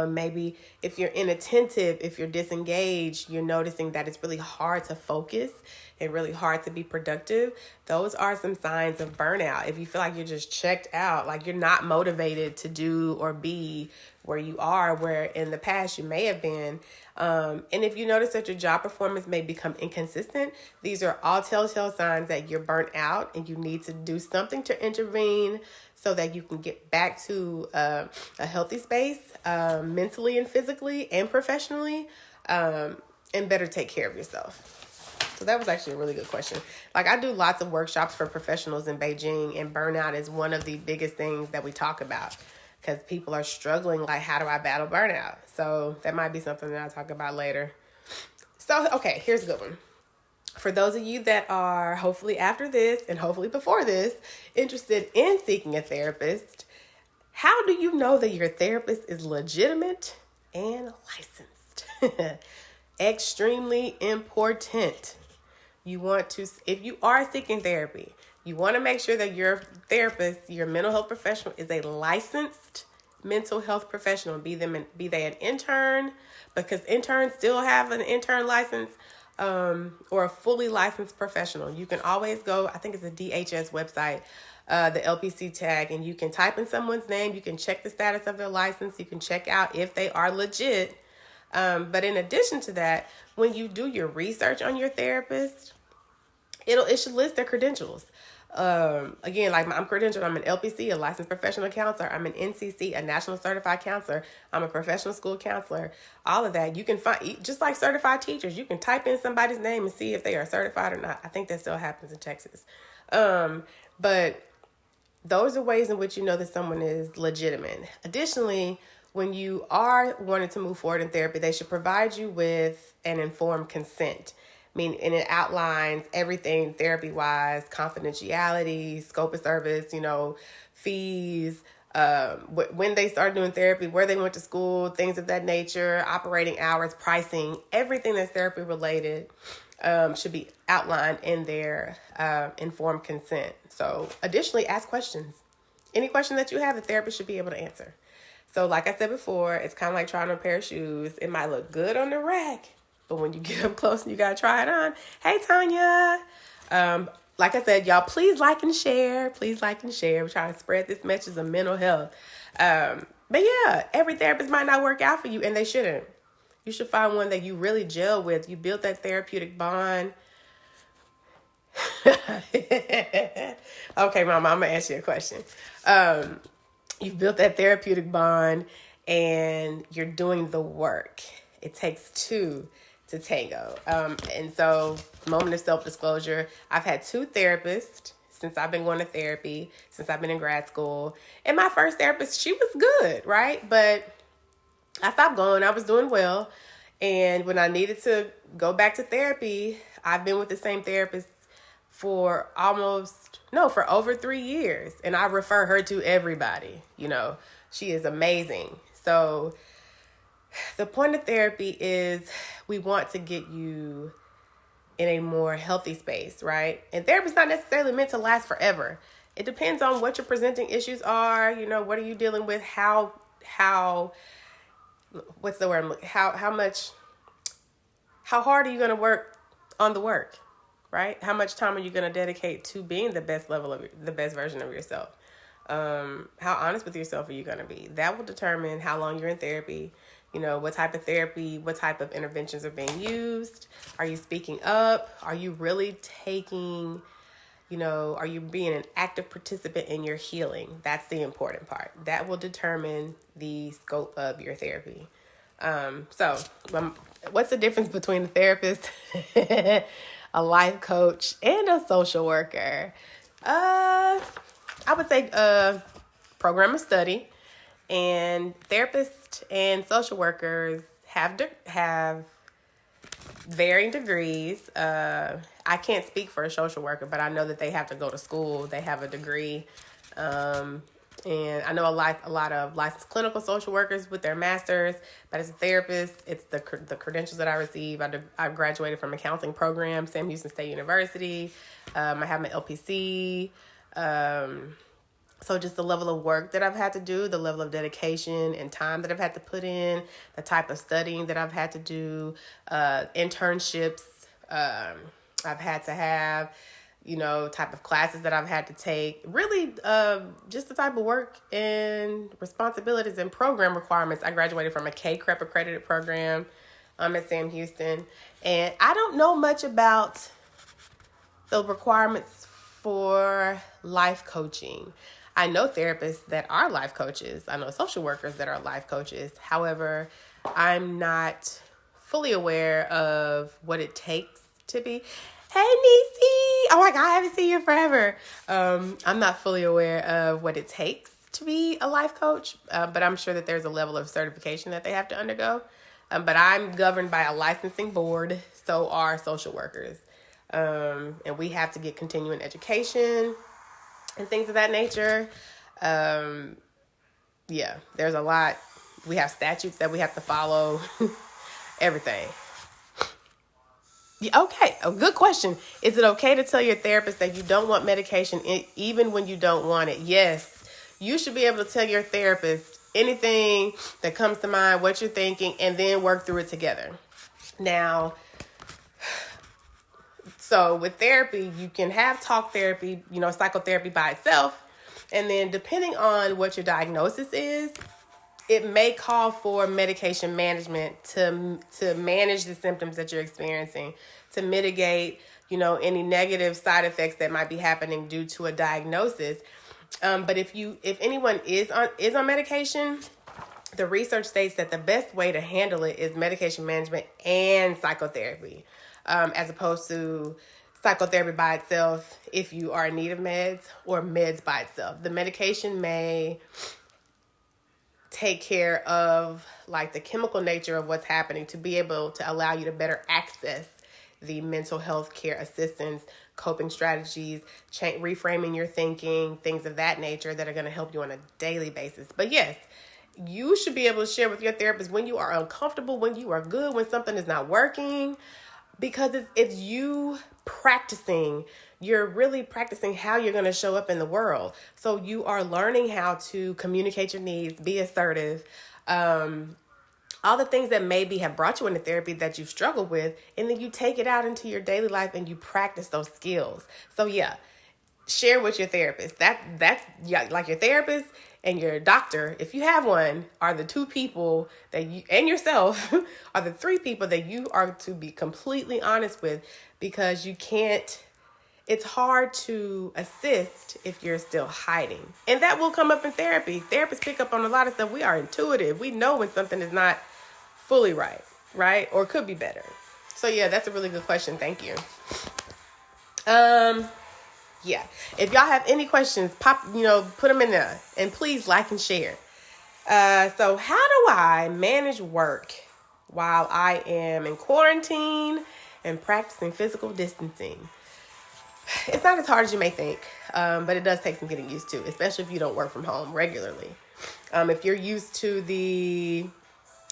Maybe if you're inattentive, if you're disengaged, you're noticing that it's really hard to focus and really hard to be productive. Those are some signs of burnout. If you feel like you're just checked out, like you're not motivated to do or be where you are, where in the past you may have been. And if you notice that your job performance may become inconsistent, these are all telltale signs that you're burnt out and you need to do something to intervene so that you can get back to a healthy space, mentally and physically and professionally, and better take care of yourself. So that was actually a really good question. Like, I do lots of workshops for professionals in Beijing, and burnout is one of the biggest things that we talk about because people are struggling. Like, how do I battle burnout? So that might be something that I'll talk about later. So, okay, here's a good one. For those of you that are hopefully after this and hopefully before this interested in seeking a therapist, how do you know that your therapist is legitimate and licensed? Extremely important. You want to, if you are seeking therapy, you want to make sure that your therapist, your mental health professional, is a licensed mental health professional. Be they an intern, because interns still have an intern license, or a fully licensed professional. You can always go, I think it's a DHS website, the LPC tag, and you can type in someone's name. You can check the status of their license. You can check out if they are legit. But in addition to that, when you do your research on your therapist, it should list their credentials. Again, like I'm credentialed, I'm an LPC, a licensed professional counselor. I'm an NCC, a national certified counselor. I'm a professional school counselor. All of that. You can find, just like certified teachers, you can type in somebody's name and see if they are certified or not. I think that still happens in Texas. But those are ways in which you know that someone is legitimate. Additionally, when you are wanting to move forward in therapy, they should provide you with an informed consent. And it outlines everything therapy-wise, confidentiality, scope of service, fees, when they start doing therapy, where they went to school, things of that nature, operating hours, pricing, everything that's therapy-related should be outlined in their informed consent. So additionally, ask questions. Any question that you have, the therapist should be able to answer. So like I said before, it's kind of like trying on a pair of shoes. It might look good on the rack, but when you get up close and you got to try it on, hey, Tanya. Like I said, y'all, please like and share. Please like and share. We're trying to spread this message of mental health. But yeah, every therapist might not work out for you, and they shouldn't. You should find one that you really gel with. You build that therapeutic bond. Okay, Mama, I'm going to ask you a question. You've built that therapeutic bond, and you're doing the work. It takes two to tango. And so, moment of self-disclosure, I've had two therapists since I've been going to therapy, since I've been in grad school. And my first therapist, she was good, right? But I stopped going. I was doing well. And when I needed to go back to therapy, I've been with the same therapist for over 3 years. And I refer her to everybody. She is amazing. So the point of therapy is we want to get you in a more healthy space, right? And therapy is not necessarily meant to last forever. It depends on what your presenting issues are. What are you dealing with? What's the word? How hard are you going to work on the work, right? How much time are you going to dedicate to being the best version of yourself? How honest with yourself are you going to be? That will determine how long you're in therapy. What type of therapy, what type of interventions are being used? Are you speaking up? Are you really are you being an active participant in your healing? That's the important part. That will determine the scope of your therapy. So what's the difference between a therapist, a life coach, and a social worker? I would say program of study. And therapists and social workers have varying degrees. I can't speak for a social worker, but I know that they have to go to school. They have a degree. And I know a lot of licensed clinical social workers with their masters, but as a therapist, it's the credentials that I receive. I graduated from a counseling program, Sam Houston State University. I have my LPC. So just the level of work that I've had to do, the level of dedication and time that I've had to put in, the type of studying that I've had to do, internships I've had to have, type of classes that I've had to take, really just the type of work and responsibilities and program requirements. I graduated from a K-CREP accredited program at Sam Houston, and I don't know much about the requirements for life coaching. I know therapists that are life coaches. I know social workers that are life coaches. However, I'm not fully aware of what it takes to be. Hey, Niecy! Oh my God, I haven't seen you forever. I'm not fully aware of what it takes to be a life coach, but I'm sure that there's a level of certification that they have to undergo. But I'm governed by a licensing board, so are social workers. And we have to get continuing education and things of that nature. There's a lot. We have statutes that we have to follow. Everything. Yeah, okay, a good question. Is it okay to tell your therapist that you don't want medication even when you don't want it? Yes, you should be able to tell your therapist anything that comes to mind, what you're thinking, and then work through it together. Now, so with therapy, you can have talk therapy, psychotherapy by itself. And then depending on what your diagnosis is, it may call for medication management to manage the symptoms that you're experiencing, to mitigate, any negative side effects that might be happening due to a diagnosis. But if anyone is on medication, the research states that the best way to handle it is medication management and psychotherapy, as opposed to psychotherapy by itself if you are in need of meds, or meds by itself. The medication may take care of the chemical nature of what's happening to be able to allow you to better access the mental health care assistance, coping strategies, reframing your thinking, things of that nature that are going to help you on a daily basis. But yes, you should be able to share with your therapist when you are uncomfortable, when you are good, when something is not working, because it's you practicing. You're really practicing how you're going to show up in the world. So you are learning how to communicate your needs, be assertive, all the things that maybe have brought you into therapy that you've struggled with, and then you take it out into your daily life and you practice those skills. So yeah, share with your therapist. That's like your therapist and your doctor, if you have one, are the two people that you, and yourself, are the three people that you are to be completely honest with, because you can't, it's hard to assist if you're still hiding. And that will come up in therapy. Therapists pick up on a lot of stuff. We are intuitive. We know when something is not fully right? Or could be better. So yeah, that's a really good question. Thank you. Yeah, if y'all have any questions, put them in there, and please like and share. So how do I manage work while I am in quarantine and practicing physical distancing? It's not as hard as you may think, but it does take some getting used to, especially if you don't work from home regularly. If you're used to the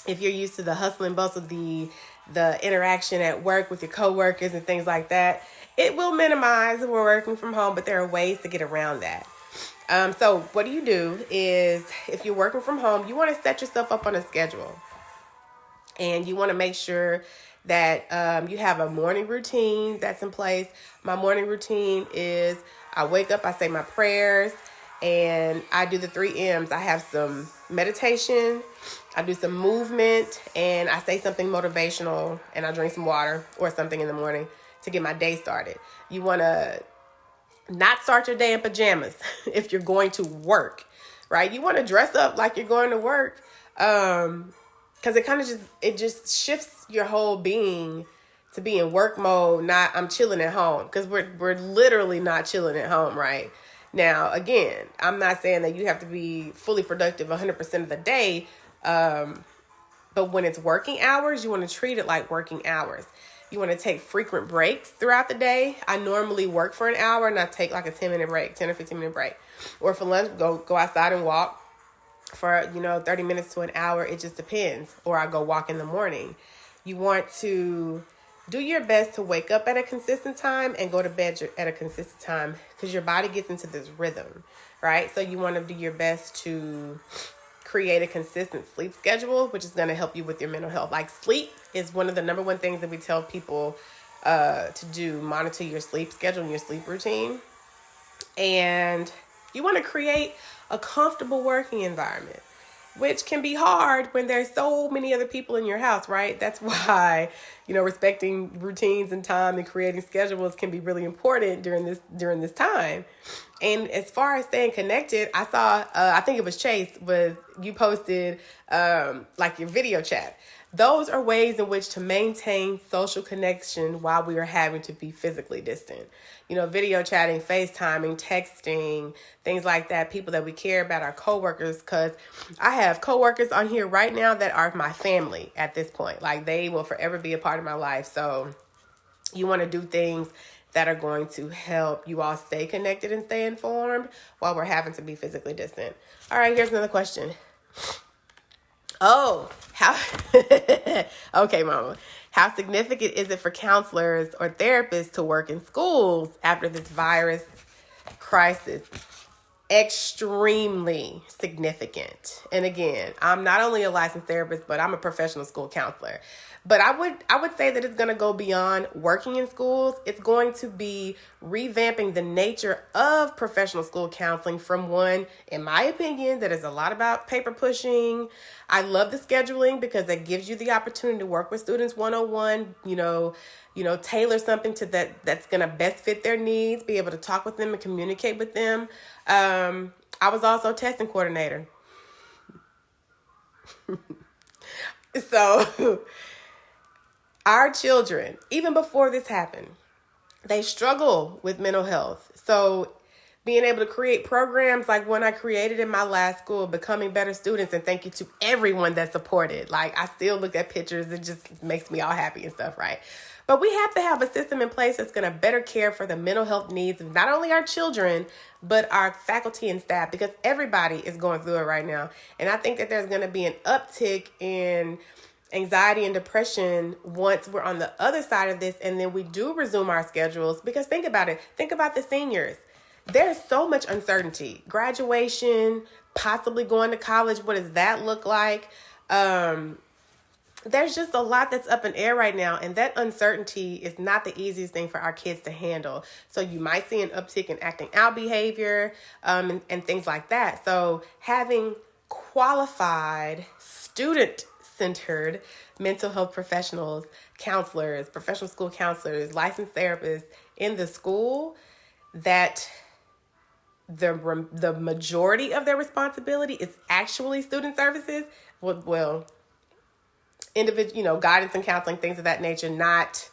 hustle and bustle, the interaction at work with your coworkers and things like that, it will minimize if we're working from home, but there are ways to get around that. So what do you do is, if you're working from home, you want to set yourself up on a schedule. And you want to make sure that you have a morning routine that's in place. My morning routine is I wake up, I say my prayers, and I do the 3 M's. I have some meditation, I do some movement, and I say something motivational, and I drink some water or something in the morning to get my day started. You want to not start your day in pajamas if you're going to work, right? You want to dress up like you're going to work, because it just shifts your whole being to be in work mode, not I'm chilling at home, because we're literally not chilling at home right now. Again, I'm not saying that you have to be fully productive 100% of the day, but when it's working hours, you want to treat it like working hours. You want to take frequent breaks throughout the day. I normally work for an hour and I take like a 10-minute break, 10 or 15-minute break. Or for lunch, go outside and walk for, 30 minutes to an hour. It just depends. Or I go walk in the morning. You want to do your best to wake up at a consistent time and go to bed at a consistent time, because your body gets into this rhythm, right? So you want to do your best to create a consistent sleep schedule, which is going to help you with your mental health. Like, sleep is one of the number one things that we tell people to do. Monitor your sleep schedule and your sleep routine. And you want to create a comfortable working environment, which can be hard when there's so many other people in your house, right? That's why, respecting routines and time and creating schedules can be really important during this time. And as far as staying connected, I saw, I think it was Chase, you posted like your video chat. Those are ways in which to maintain social connection while we are having to be physically distant. Video chatting, FaceTiming, texting, things like that, people that we care about, our coworkers, because I have coworkers on here right now that are my family at this point. Like, they will forever be a part of my life. So you want to do things that are going to help you all stay connected and stay informed while we're having to be physically distant. All right, here's another question. Oh, okay, Mama. How significant is it for counselors or therapists to work in schools after this virus crisis? Extremely significant. And again, I'm not only a licensed therapist, but I'm a professional school counselor. But I would say that it's going to go beyond working in schools. It's going to be revamping the nature of professional school counseling from one, in my opinion, that is a lot about paper pushing. I love the scheduling because that gives you the opportunity to work with students one-on-one, tailor something to that's going to best fit their needs, be able to talk with them and communicate with them. I was also a testing coordinator. So our children, even before this happened, they struggle with mental health. So being able to create programs like one I created in my last school, Becoming Better Students, and thank you to everyone that supported. Like, I still look at pictures. It just makes me all happy and stuff, right? But we have to have a system in place that's going to better care for the mental health needs of not only our children, but our faculty and staff, because everybody is going through it right now. And I think that there's going to be an uptick in anxiety and depression once we're on the other side of this, and then we do resume our schedules. Because think about it. Think about the seniors. There's so much uncertainty. Graduation, possibly going to college. What does that look like? There's just a lot that's up in air right now, and that uncertainty is not the easiest thing for our kids to handle. So you might see an uptick in acting out behavior and things like that. So having qualified, student-centered mental health professionals, counselors, professional school counselors, licensed therapists in the school, that the majority of their responsibility is actually student services, well, individual, guidance and counseling, things of that nature, not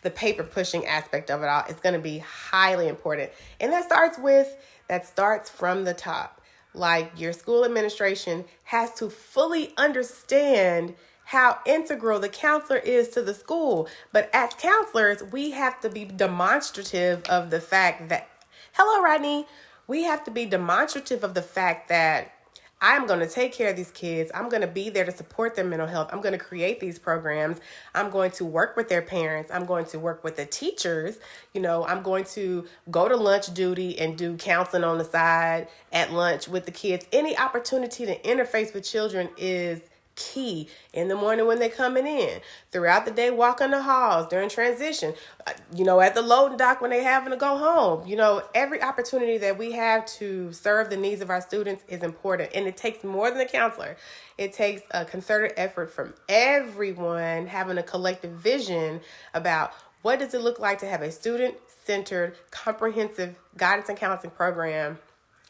the paper pushing aspect of it all. It's going to be highly important. And that starts from the top. Like, your school administration has to fully understand how integral the counselor is to the school. But as counselors, we have to be demonstrative of the fact that, hello, Rodney, we have to be demonstrative of the fact that I'm going to take care of these kids. I'm going to be there to support their mental health. I'm going to create these programs. I'm going to work with their parents. I'm going to work with the teachers. I'm going to go to lunch duty and do counseling on the side at lunch with the kids. Any opportunity to interface with children is key. In the morning when they're coming in, throughout the day, walking the halls, during transition, at the loading dock when they're having to go home. Every opportunity that we have to serve the needs of our students is important. And it takes more than a counselor. It takes a concerted effort from everyone having a collective vision about what does it look like to have a student-centered, comprehensive guidance and counseling program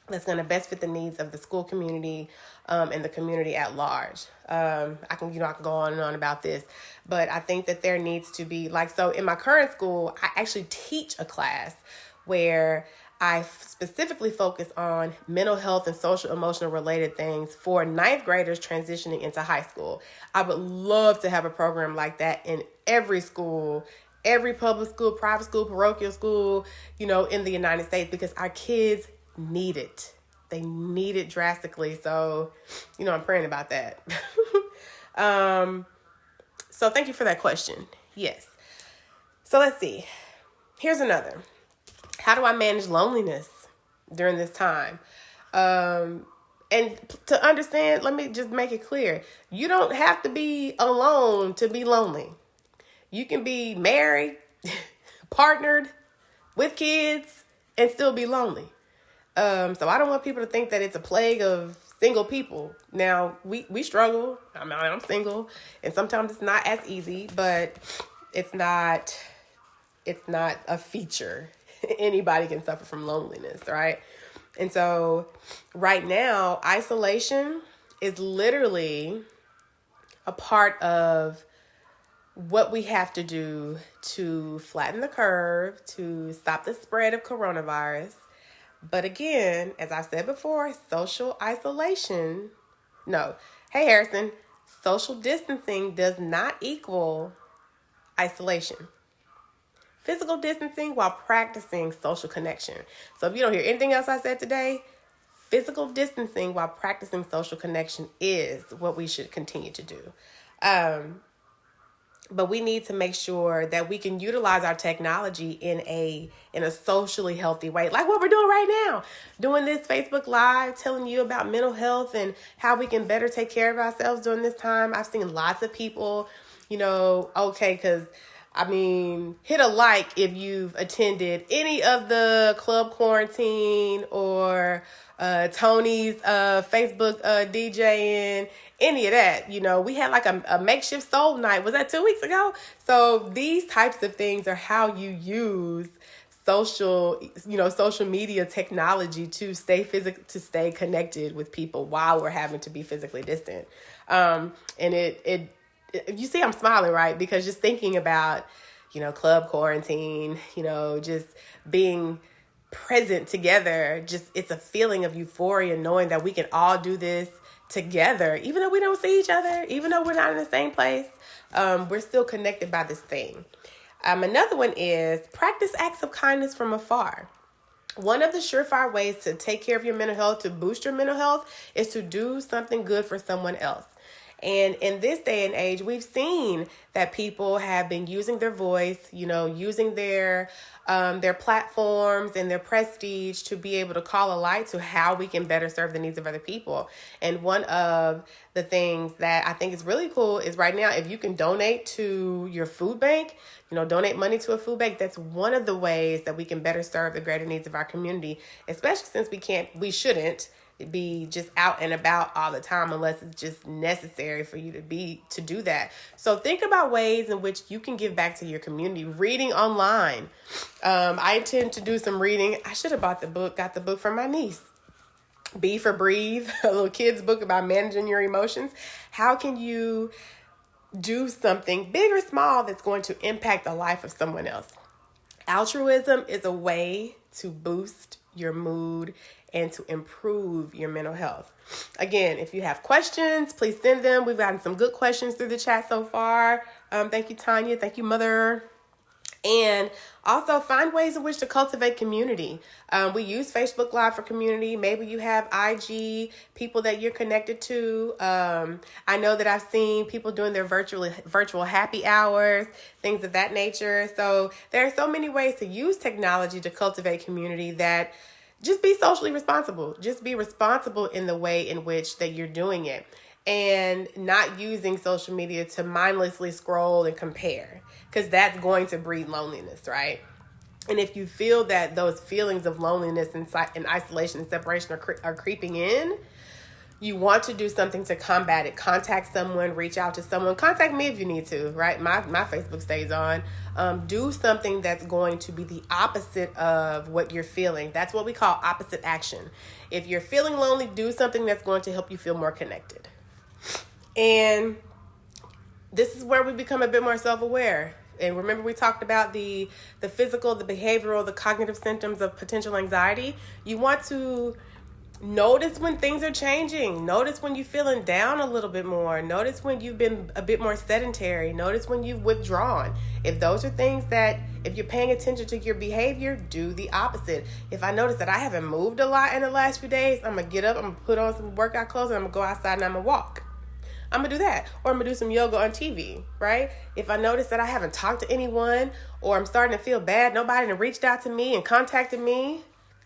that's going to best fit the needs of the school community and the community at large. I can go on and on about this, but I think that there needs to be, so in my current school, I actually teach a class where I specifically focus on mental health and social emotional related things for ninth graders transitioning into high school. I would love to have a program like that in every school, every public school, private school, parochial school, in the United States, because our kids need it. They need it drastically. So, I'm praying about that. So thank you for that question. Yes. So let's see. Here's another. How do I manage loneliness during this time? And to understand, let me just make it clear. You don't have to be alone to be lonely. You can be married, partnered, with kids, and still be lonely. So I don't want people to think that it's a plague of single people. Now, we struggle. I'm single, and sometimes it's not as easy, but it's not a feature. Anybody can suffer from loneliness, right? And so right now, isolation is literally a part of what we have to do to flatten the curve, to stop the spread of coronavirus. But again, as I said before, social distancing does not equal isolation. Physical distancing while practicing social connection. So if you don't hear anything else I said today, physical distancing while practicing social connection is what we should continue to do. But we need to make sure that we can utilize our technology in a socially healthy way, like what we're doing right now, doing this Facebook Live, telling you about mental health and how we can better take care of ourselves during this time. I've seen lots of people, hit a like if you've attended any of the Club Quarantine or Tony's Facebook DJing, any of that. We had like a makeshift soul night. Was that 2 weeks ago? So these types of things are how you use social media technology to stay connected with people while we're having to be physically distant. And it you see I'm smiling, right? Because just thinking about, Club Quarantine, just being present together, it's a feeling of euphoria knowing that we can all do this together, even though we don't see each other, even though we're not in the same place, we're still connected by this thing. Another one is practice acts of kindness from afar. One of the surefire ways to take care of your mental health, to boost your mental health, is to do something good for someone else. And in this day and age, we've seen that people have been using their voice, using their platforms and their prestige to be able to call a light to how we can better serve the needs of other people. And one of the things that I think is really cool is right now, if you can donate to your food bank, donate money to a food bank, that's one of the ways that we can better serve the greater needs of our community, especially since we shouldn't be just out and about all the time unless it's just necessary for you to do that. So think about ways in which you can give back to your community. Reading online. I intend to do some reading. I should have got the book from my niece. B for Breathe, a little kid's book about managing your emotions. How can you do something big or small that's going to impact the life of someone else? Altruism is a way to boost your mood and to improve your mental health. Again, if you have questions, please send them. We've gotten some good questions through the chat so far. Thank you, Tanya. Thank you, Mother. And also find ways in which to cultivate community. We use Facebook Live for community. Maybe you have IG, people that you're connected to. I know that I've seen people doing their virtual happy hours, things of that nature. So there are so many ways to use technology to cultivate community that just be socially responsible. Just be responsible in the way in which that you're doing it. And not using social media to mindlessly scroll and compare, because that's going to breed loneliness, right? And if you feel that those feelings of loneliness and isolation and separation are creeping in, you want to do something to combat it. Contact someone, reach out to someone. Contact me if you need to, right? My Facebook stays on. Do something that's going to be the opposite of what you're feeling. That's what we call opposite action. If you're feeling lonely, do something that's going to help you feel more connected. And this is where we become a bit more self-aware. And remember, we talked about the physical, the behavioral, the cognitive symptoms of potential anxiety. You want to notice when things are changing. Notice when you're feeling down a little bit more. Notice when you've been a bit more sedentary. Notice when you've withdrawn. If those are things that, if you're paying attention to your behavior, do the opposite. If I notice that I haven't moved a lot in the last few days, I'm going to get up, I'm going to put on some workout clothes, and I'm going to go outside and I'm going to walk. I'm going to do that. Or I'm going to do some yoga on TV, right? If I notice that I haven't talked to anyone, or I'm starting to feel bad, nobody has reached out to me and contacted me,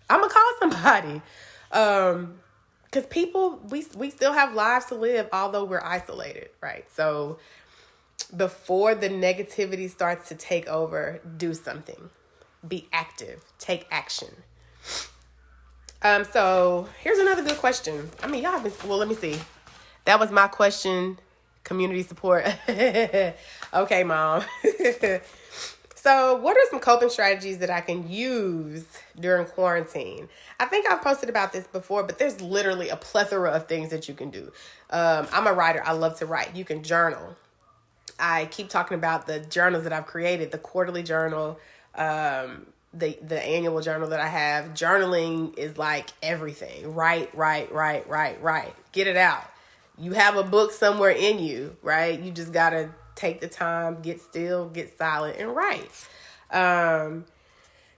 I'm going to call somebody. Because people, we still have lives to live, although we're isolated, right? So before the negativity starts to take over, do something. Be active. Take action. So here's another good question. I mean, y'all have been, well, let me see. That was my question. Community support. Okay, Mom. So what are some coping strategies that I can use during quarantine? I think I've posted about this before, but there's literally a plethora of things that you can do. I'm a writer. I love to write. You can journal. I keep talking about the journals that I've created, the quarterly journal, the annual journal that I have. Journaling is like everything. Write. Get it out. You have a book somewhere in you, right? You just got to take the time, get still, get silent, and write.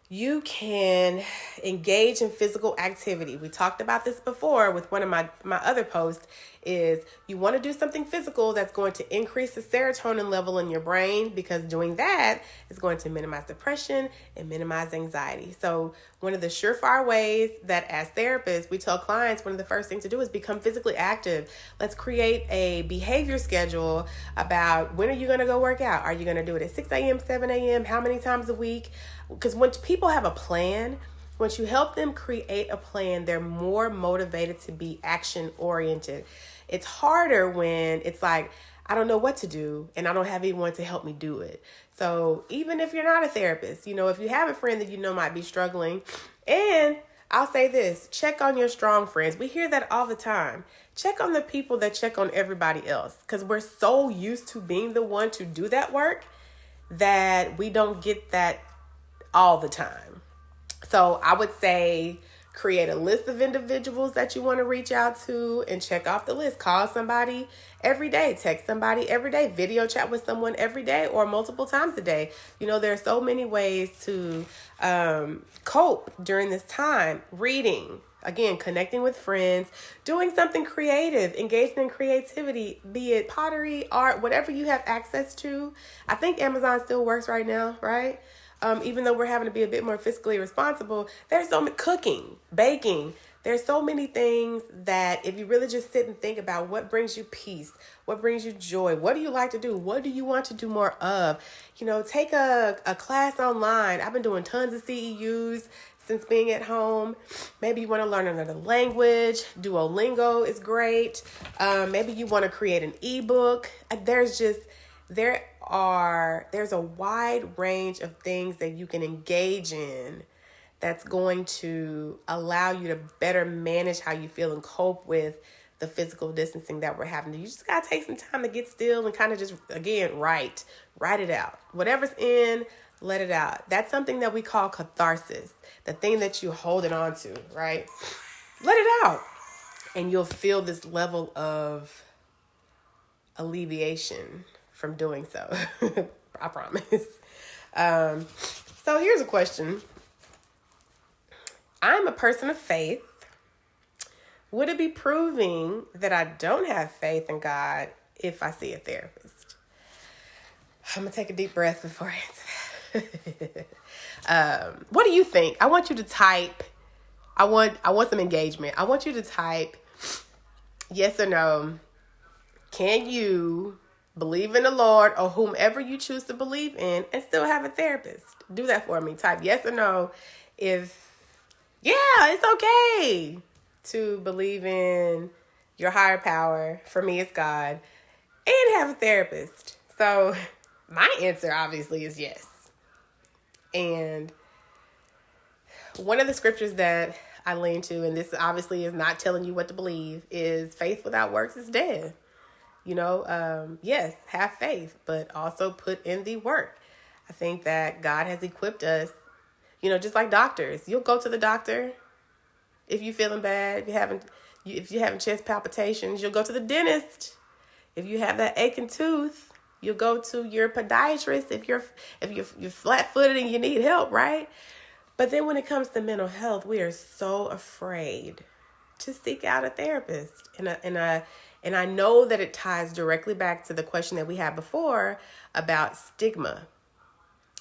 You can engage in physical activity. We talked about this before with one of my other posts. Is you want to do something physical that's going to increase the serotonin level in your brain, because doing that is going to minimize depression and minimize anxiety. So one of the surefire ways that as therapists, we tell clients one of the first things to do is become physically active. Let's create a behavior schedule about when are you going to go work out? Are you going to do it at 6 a.m., 7 a.m.? How many times a week? Because when people have a plan, once you help them create a plan, they're more motivated to be action oriented. It's harder when it's like, I don't know what to do and I don't have anyone to help me do it. So even if you're not a therapist, if you have a friend that might be struggling, and I'll say this, check on your strong friends. We hear that all the time. Check on the people that check on everybody else, because we're so used to being the one to do that work that we don't get that all the time. So I would say create a list of individuals that you want to reach out to and check off the list. Call somebody every day, text somebody every day, video chat with someone every day or multiple times a day. There are so many ways to cope during this time. Reading, again, connecting with friends, doing something creative, engaging in creativity, be it pottery, art, whatever you have access to. I think Amazon still works right now, right? Even though we're having to be a bit more fiscally responsible, there's so much cooking, baking. There's so many things that if you really just sit and think about what brings you peace, what brings you joy, what do you like to do? What do you want to do more of? Take a class online. I've been doing tons of CEUs since being at home. Maybe you want to learn another language. Duolingo is great. Maybe you want to create an ebook. There's a wide range of things that you can engage in that's going to allow you to better manage how you feel and cope with the physical distancing that we're having. You just got to take some time to get still and kind of just, again, write it out. Whatever's in, let it out. That's something that we call catharsis, the thing that you're holding on to, right? Let it out. And you'll feel this level of alleviation from doing so. I promise. So here's a question. I'm a person of faith. Would it be proving that I don't have faith in God if I see a therapist? I'm going to take a deep breath before I answer that. What do you think? I want you to type. I want some engagement. I want you to type yes or no. Can you believe in the Lord or whomever you choose to believe in and still have a therapist? Do that for me. Type yes or no. It's okay to believe in your higher power. For me, it's God. And have a therapist. So my answer obviously is yes. And one of the scriptures that I lean to, and this obviously is not telling you what to believe, is faith without works is dead. Yes, have faith, but also put in the work. I think that God has equipped us, just like doctors. You'll go to the doctor if you're feeling bad, if you're having chest palpitations. You'll go to the dentist. If you have that aching tooth, you'll go to your podiatrist if you're flat-footed and you need help, right? But then when it comes to mental health, we are so afraid to seek out a therapist. And I know that it ties directly back to the question that we had before about stigma.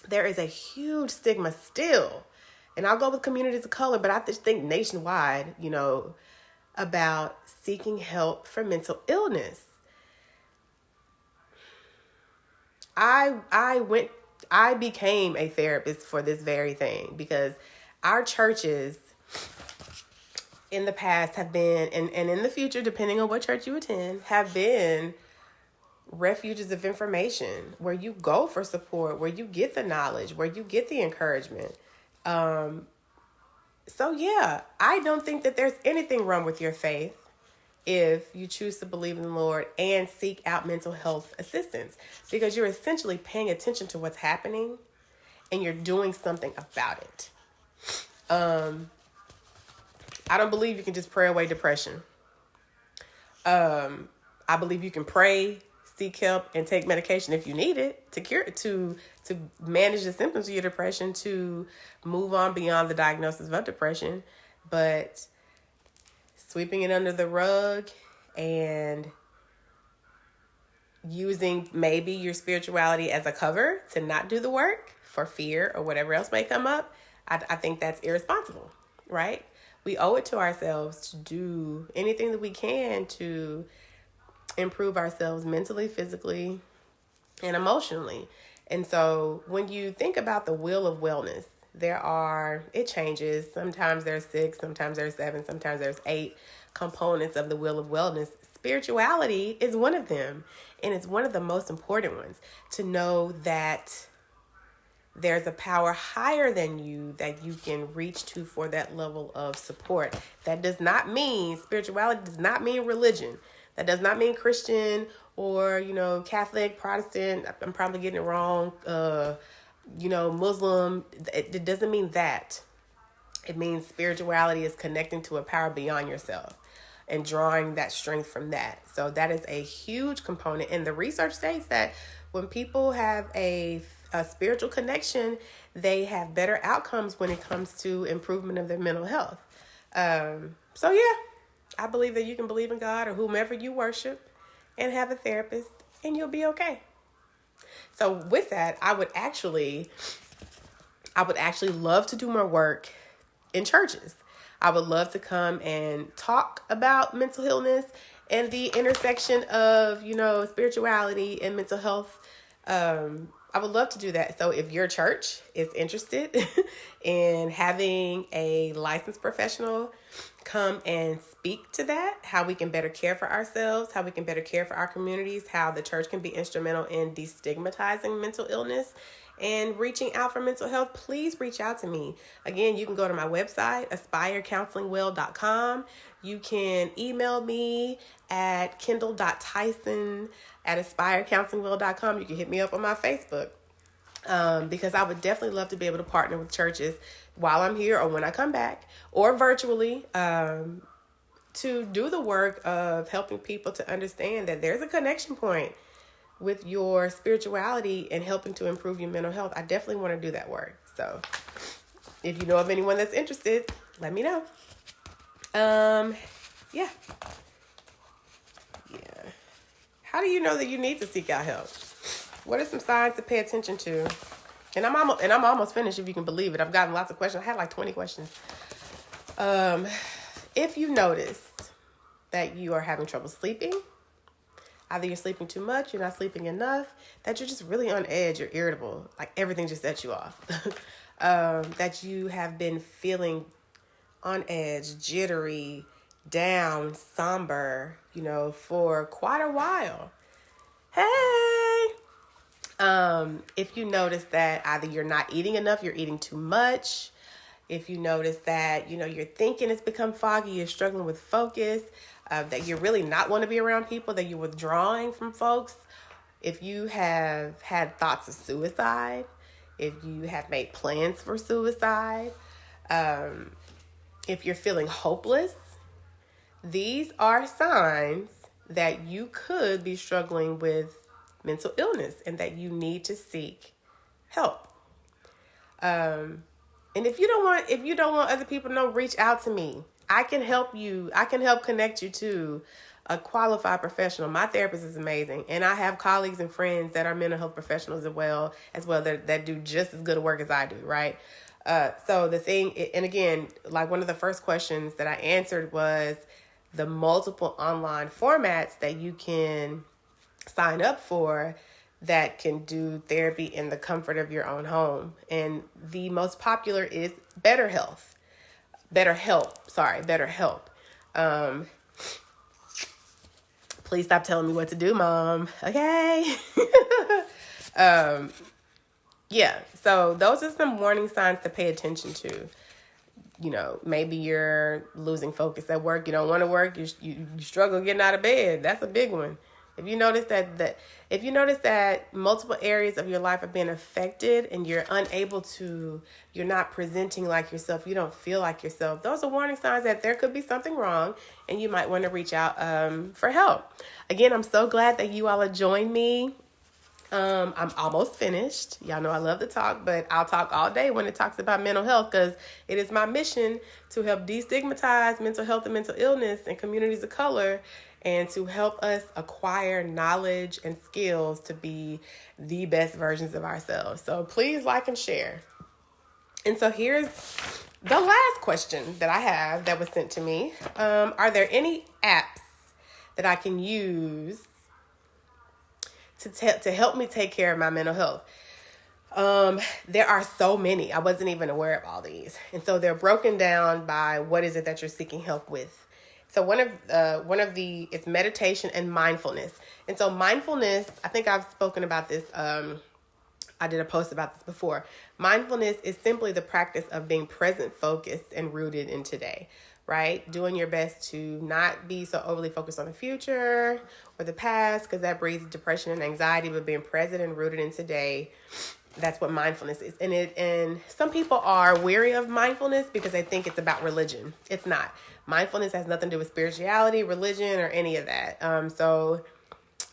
There is a huge stigma still. And I'll go with communities of color, but I just think nationwide, about seeking help for mental illness. I became a therapist for this very thing because our churches in the past have been, and in the future, depending on what church you attend, have been refuges of information where you go for support, where you get the knowledge, where you get the encouragement. So yeah, I don't think that there's anything wrong with your faith if you choose to believe in the Lord and seek out mental health assistance, because you're essentially paying attention to what's happening and you're doing something about it. I don't believe you can just pray away depression. I believe you can pray, seek help, and take medication if you need it to manage the symptoms of your depression, to move on beyond the diagnosis of depression. But sweeping it under the rug and using maybe your spirituality as a cover to not do the work for fear or whatever else may come up, I think that's irresponsible, right? We owe it to ourselves to do anything that we can to improve ourselves mentally, physically, and emotionally. And so when you think about the wheel of wellness, it changes. Sometimes there's 6, sometimes there's 7, sometimes there's 8 components of the wheel of wellness. Spirituality is one of them, and it's one of the most important ones, to know that there's a power higher than you that you can reach to for that level of support. That does not mean, spirituality does not mean religion. That does not mean Christian or, Catholic, Protestant. I'm probably getting it wrong. Muslim. It doesn't mean that. It means spirituality is connecting to a power beyond yourself and drawing that strength from that. So that is a huge component. And the research states that when people have a spiritual connection, they have better outcomes when it comes to improvement of their mental health. So yeah, I believe that you can believe in God or whomever you worship and have a therapist and you'll be okay. So with that, I would actually love to do more work in churches. I would love to come and talk about mental illness and the intersection of, spirituality and mental health. I would love to do that. So if your church is interested in having a licensed professional come and speak to that, how we can better care for ourselves, how we can better care for our communities, how the church can be instrumental in destigmatizing mental illness and reaching out for mental health, please reach out to me. Again, you can go to my website, aspirecounselingwell.com. You can email me at kindall.tyson@aspirecounselingwell.com. You can hit me up on my Facebook because I would definitely love to be able to partner with churches while I'm here or when I come back or virtually to do the work of helping people to understand that there's a connection point with your spirituality and helping to improve your mental health. I definitely want to do that work. So if you know of anyone that's interested, let me know. Yeah. How do you know that you need to seek out help? What are some signs to pay attention to? And I'm almost finished, if you can believe it. I've gotten lots of questions. I had like 20 questions. If you notice that you are having trouble sleeping, either you're sleeping too much, you're not sleeping enough, that you're just really on edge, you're irritable, like everything just sets you off. That you have been feeling on edge, jittery, down, somber, for quite a while. Hey! If you notice that either you're not eating enough, you're eating too much. If you notice that, your thinking has become foggy, you're struggling with focus, that you really not want to be around people, that you're withdrawing from folks. If you have had thoughts of suicide, if you have made plans for suicide, if you're feeling hopeless, these are signs that you could be struggling with mental illness and that you need to seek help. And if you don't want other people to know, reach out to me. I can help you. I can help connect you to a qualified professional. My therapist is amazing, and I have colleagues and friends that are mental health professionals as well that do just as good work as I do, right? So the thing, and again, like one of the first questions that I answered was the multiple online formats that you can sign up for that can do therapy in the comfort of your own home. And the most popular is BetterHelp. Please stop telling me what to do, Mom. Okay. Yeah. So those are some warning signs to pay attention to. Maybe you're losing focus at work. You don't want to work. You struggle getting out of bed. That's a big one. If you notice that multiple areas of your life are being affected and you're not presenting like yourself, you don't feel like yourself, those are warning signs that there could be something wrong and you might want to reach out for help. Again, I'm so glad that you all have joined me. I'm almost finished. Y'all know I love to talk, but I'll talk all day when it talks about mental health because it is my mission to help destigmatize mental health and mental illness in communities of color and to help us acquire knowledge and skills to be the best versions of ourselves. So please like and share. And so here's the last question that I have that was sent to me. Are there any apps that I can use to help me take care of my mental health? There are so many. I wasn't even aware of all these. And so they're broken down by what is it that you're seeking help with. So one of the it's meditation and mindfulness. And so mindfulness, I think I've spoken about this. I did a post about this before. Mindfulness is simply the practice of being present, focused, and rooted in today. Right? Doing your best to not be so overly focused on the future or the past because that breeds depression and anxiety, but being present and rooted in today, that's what mindfulness is. And some people are weary of mindfulness because they think it's about religion. It's not. Mindfulness has nothing to do with spirituality, religion, or any of that. So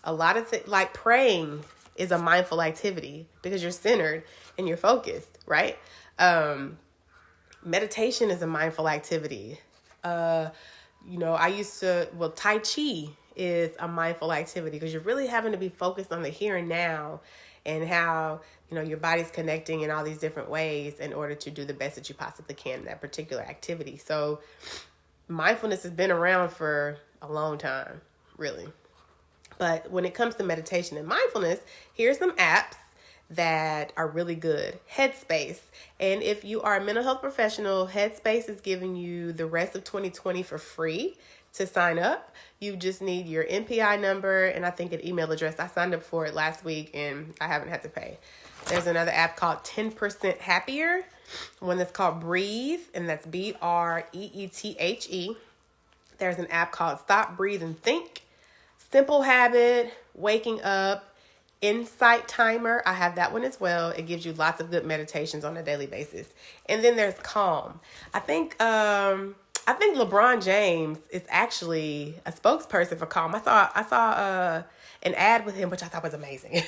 a lot of like praying is a mindful activity because you're centered and you're focused, right? Meditation is a mindful activity. Tai Chi is a mindful activity because you're really having to be focused on the here and now and how, your body's connecting in all these different ways in order to do the best that you possibly can in that particular activity. So mindfulness has been around for a long time, really. But when it comes to meditation and mindfulness, here's some apps that are really good. Headspace. And if you are a mental health professional, Headspace is giving you the rest of 2020 for free to sign up. You just need your NPI number and I think an email address. I signed up for it last week and I haven't had to pay. There's another app called 10% Happier, one that's called Breathe, and that's BREETHE. There's an app called Stop, Breathe, and Think, Simple Habit, Waking Up, Insight Timer. I have that one as well. It gives you lots of good meditations on a daily basis. And then there's Calm. I think LeBron James is actually a spokesperson for Calm. I saw an ad with him, which I thought was amazing.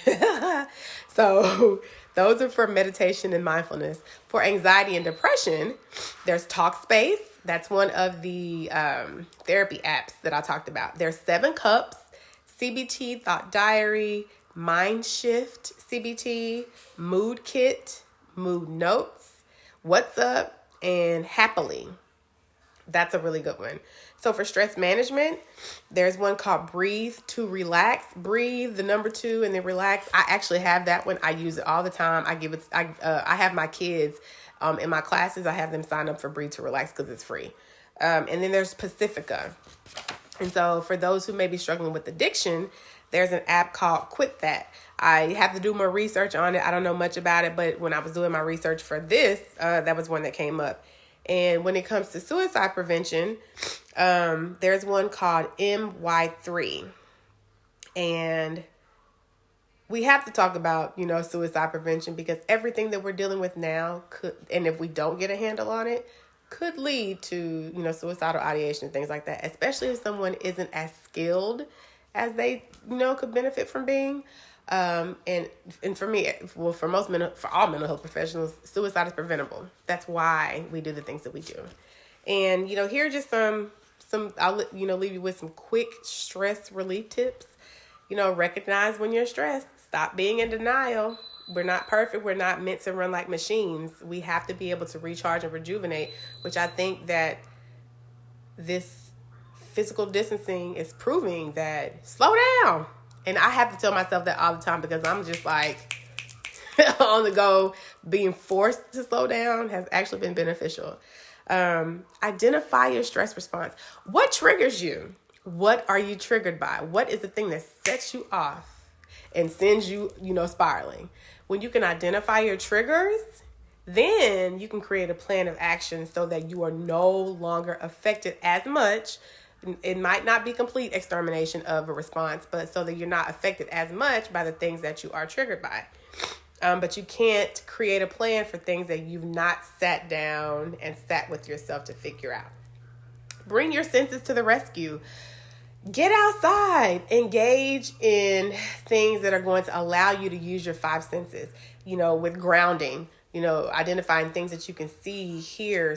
So those are for meditation and mindfulness. For anxiety and depression, there's Talkspace. That's one of the therapy apps that I talked about. There's 7 Cups, CBT Thought Diary, Mind Shift CBT, Mood Kit, Mood Notes, What's Up, and Happily. That's a really good one. So for stress management, there's one called Breathe to Relax. Breathe, the number 2, and then relax. I actually have that one. I use it all the time. I have my kids in my classes. I have them sign up for Breathe to Relax because it's free. And then there's Pacifica. And so for those who may be struggling with addiction, there's an app called Quit That. I have to do more research on it. I don't know much about it, but when I was doing my research for this, that was one that came up. And when it comes to suicide prevention, there's one called MY3. And we have to talk about, suicide prevention, because everything that we're dealing with now could, and if we don't get a handle on it, could lead to, suicidal ideation and things like that, especially if someone isn't as skilled as they, could benefit from being. And for me, well, for all mental health professionals, suicide is preventable. That's why we do the things that we do. And, here are just some, I'll, leave you with some quick stress relief tips. Recognize when you're stressed. Stop being in denial. We're not perfect. We're not meant to run like machines. We have to be able to recharge and rejuvenate, which I think that this physical distancing is proving that slow down. And I have to tell myself that all the time, because I'm just like on the go. Being forced to slow down has actually been beneficial. Identify your stress response. What triggers you? What are you triggered by? What is the thing that sets you off and sends you, spiraling? When you can identify your triggers, then you can create a plan of action so that you are no longer affected as much. It might not be complete extermination of a response, but so that you're not affected as much by the things that you are triggered by. But you can't create a plan for things that you've not sat down and sat with yourself to figure out. Bring your senses to the rescue. Get outside. Engage in things that are going to allow you to use your five senses, with grounding, identifying things that you can see, hear,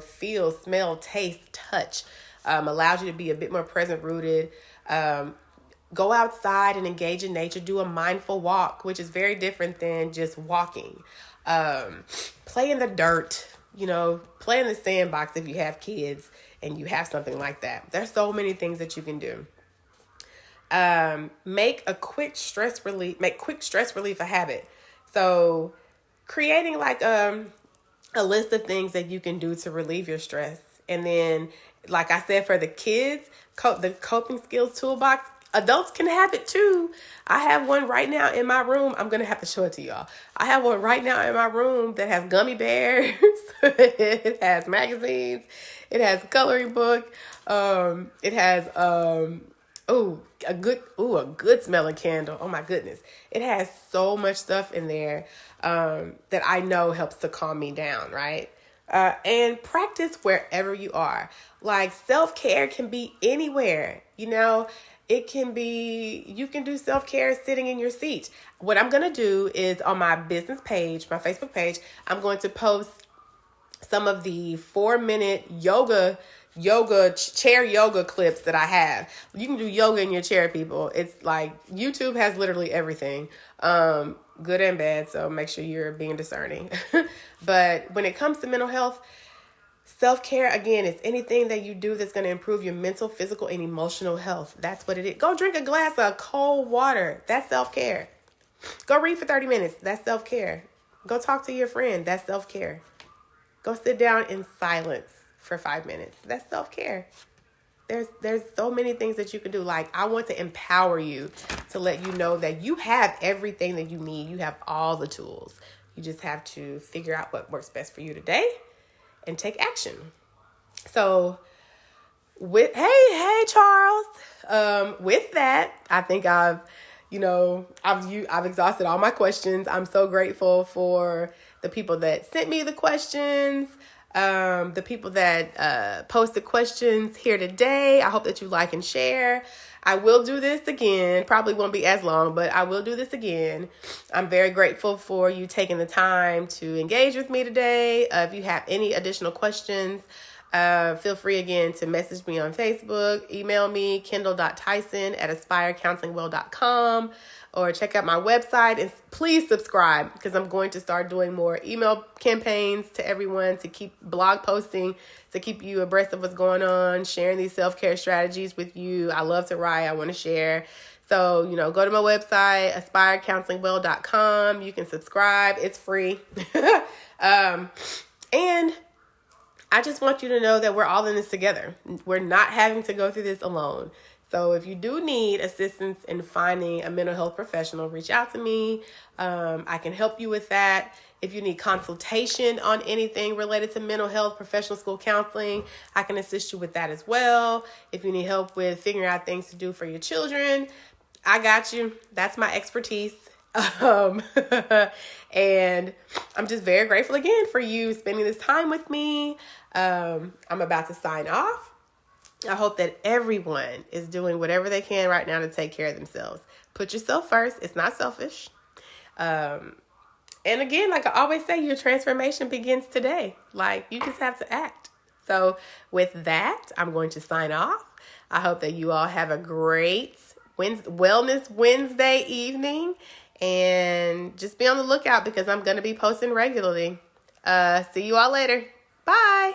feel, smell, taste, touch. Allows you to be a bit more present rooted. Go outside and engage in nature. Do a mindful walk, which is very different than just walking. Play in the dirt, play in the sandbox if you have kids and you have something like that. There's so many things that you can do. Make quick stress relief a habit. So creating like a list of things that you can do to relieve your stress. And then, like I said, for the kids, the coping skills toolbox, adults can have it too. I have one right now in my room. I'm going to have to show it to y'all. I have one right now in my room that has gummy bears. It has magazines. It has a coloring book. It has, a good smelling candle. Oh my goodness. It has so much stuff in there, that I know helps to calm me down. Right. And practice wherever you are. Like self-care can be anywhere, It can be, you can do self-care sitting in your seat. What I'm going to do is on my business page, my Facebook page, I'm going to post some of the 4-minute chair yoga clips that I have. You can do yoga in your chair, people. It's like YouTube has literally everything, good and bad. So make sure you're being discerning. But when it comes to mental health, self-care, again, is anything that you do that's going to improve your mental, physical, and emotional health. That's what it is. Go drink a glass of cold water. That's self-care. Go read for 30 minutes. That's self-care. Go talk to your friend. That's self-care. Go sit down in silence for 5 minutes. That's self-care. There's so many things that you can do. Like, I want to empower you to let you know that you have everything that you need. You have all the tools. You just have to figure out what works best for you today and take action. So hey, Charles. With that, I think I've exhausted all my questions. I'm so grateful for the people that sent me the questions, the people that posted questions here today. I hope that you like and share. I will do this again. Probably won't be as long, but I will do this again. I'm very grateful for you taking the time to engage with me today. If you have any additional questions, feel free again to message me on Facebook, email me, kindall.tyson@aspirecounselingwell.com, or check out my website, and please subscribe, because I'm going to start doing more email campaigns to everyone, to keep blog posting, to keep you abreast of what's going on, sharing these self-care strategies with you. I love to write. I want to share. So, go to my website, aspirecounselingwell.com. You can subscribe. It's free. And I just want you to know that we're all in this together. We're not having to go through this alone. So if you do need assistance in finding a mental health professional, reach out to me. I can help you with that. If you need consultation on anything related to mental health, professional school counseling, I can assist you with that as well. If you need help with figuring out things to do for your children, I got you. That's my expertise. Um, and I'm just very grateful again for you spending this time with me. I'm about to sign off. I hope that everyone is doing whatever they can right now to take care of themselves. Put yourself first. It's not selfish. And again, like I always say, your transformation begins today. Like, you just have to act. So with that, I'm going to sign off. I hope that you all have a great Wellness Wednesday evening. And just be on the lookout because I'm going to be posting regularly. See you all later. Bye.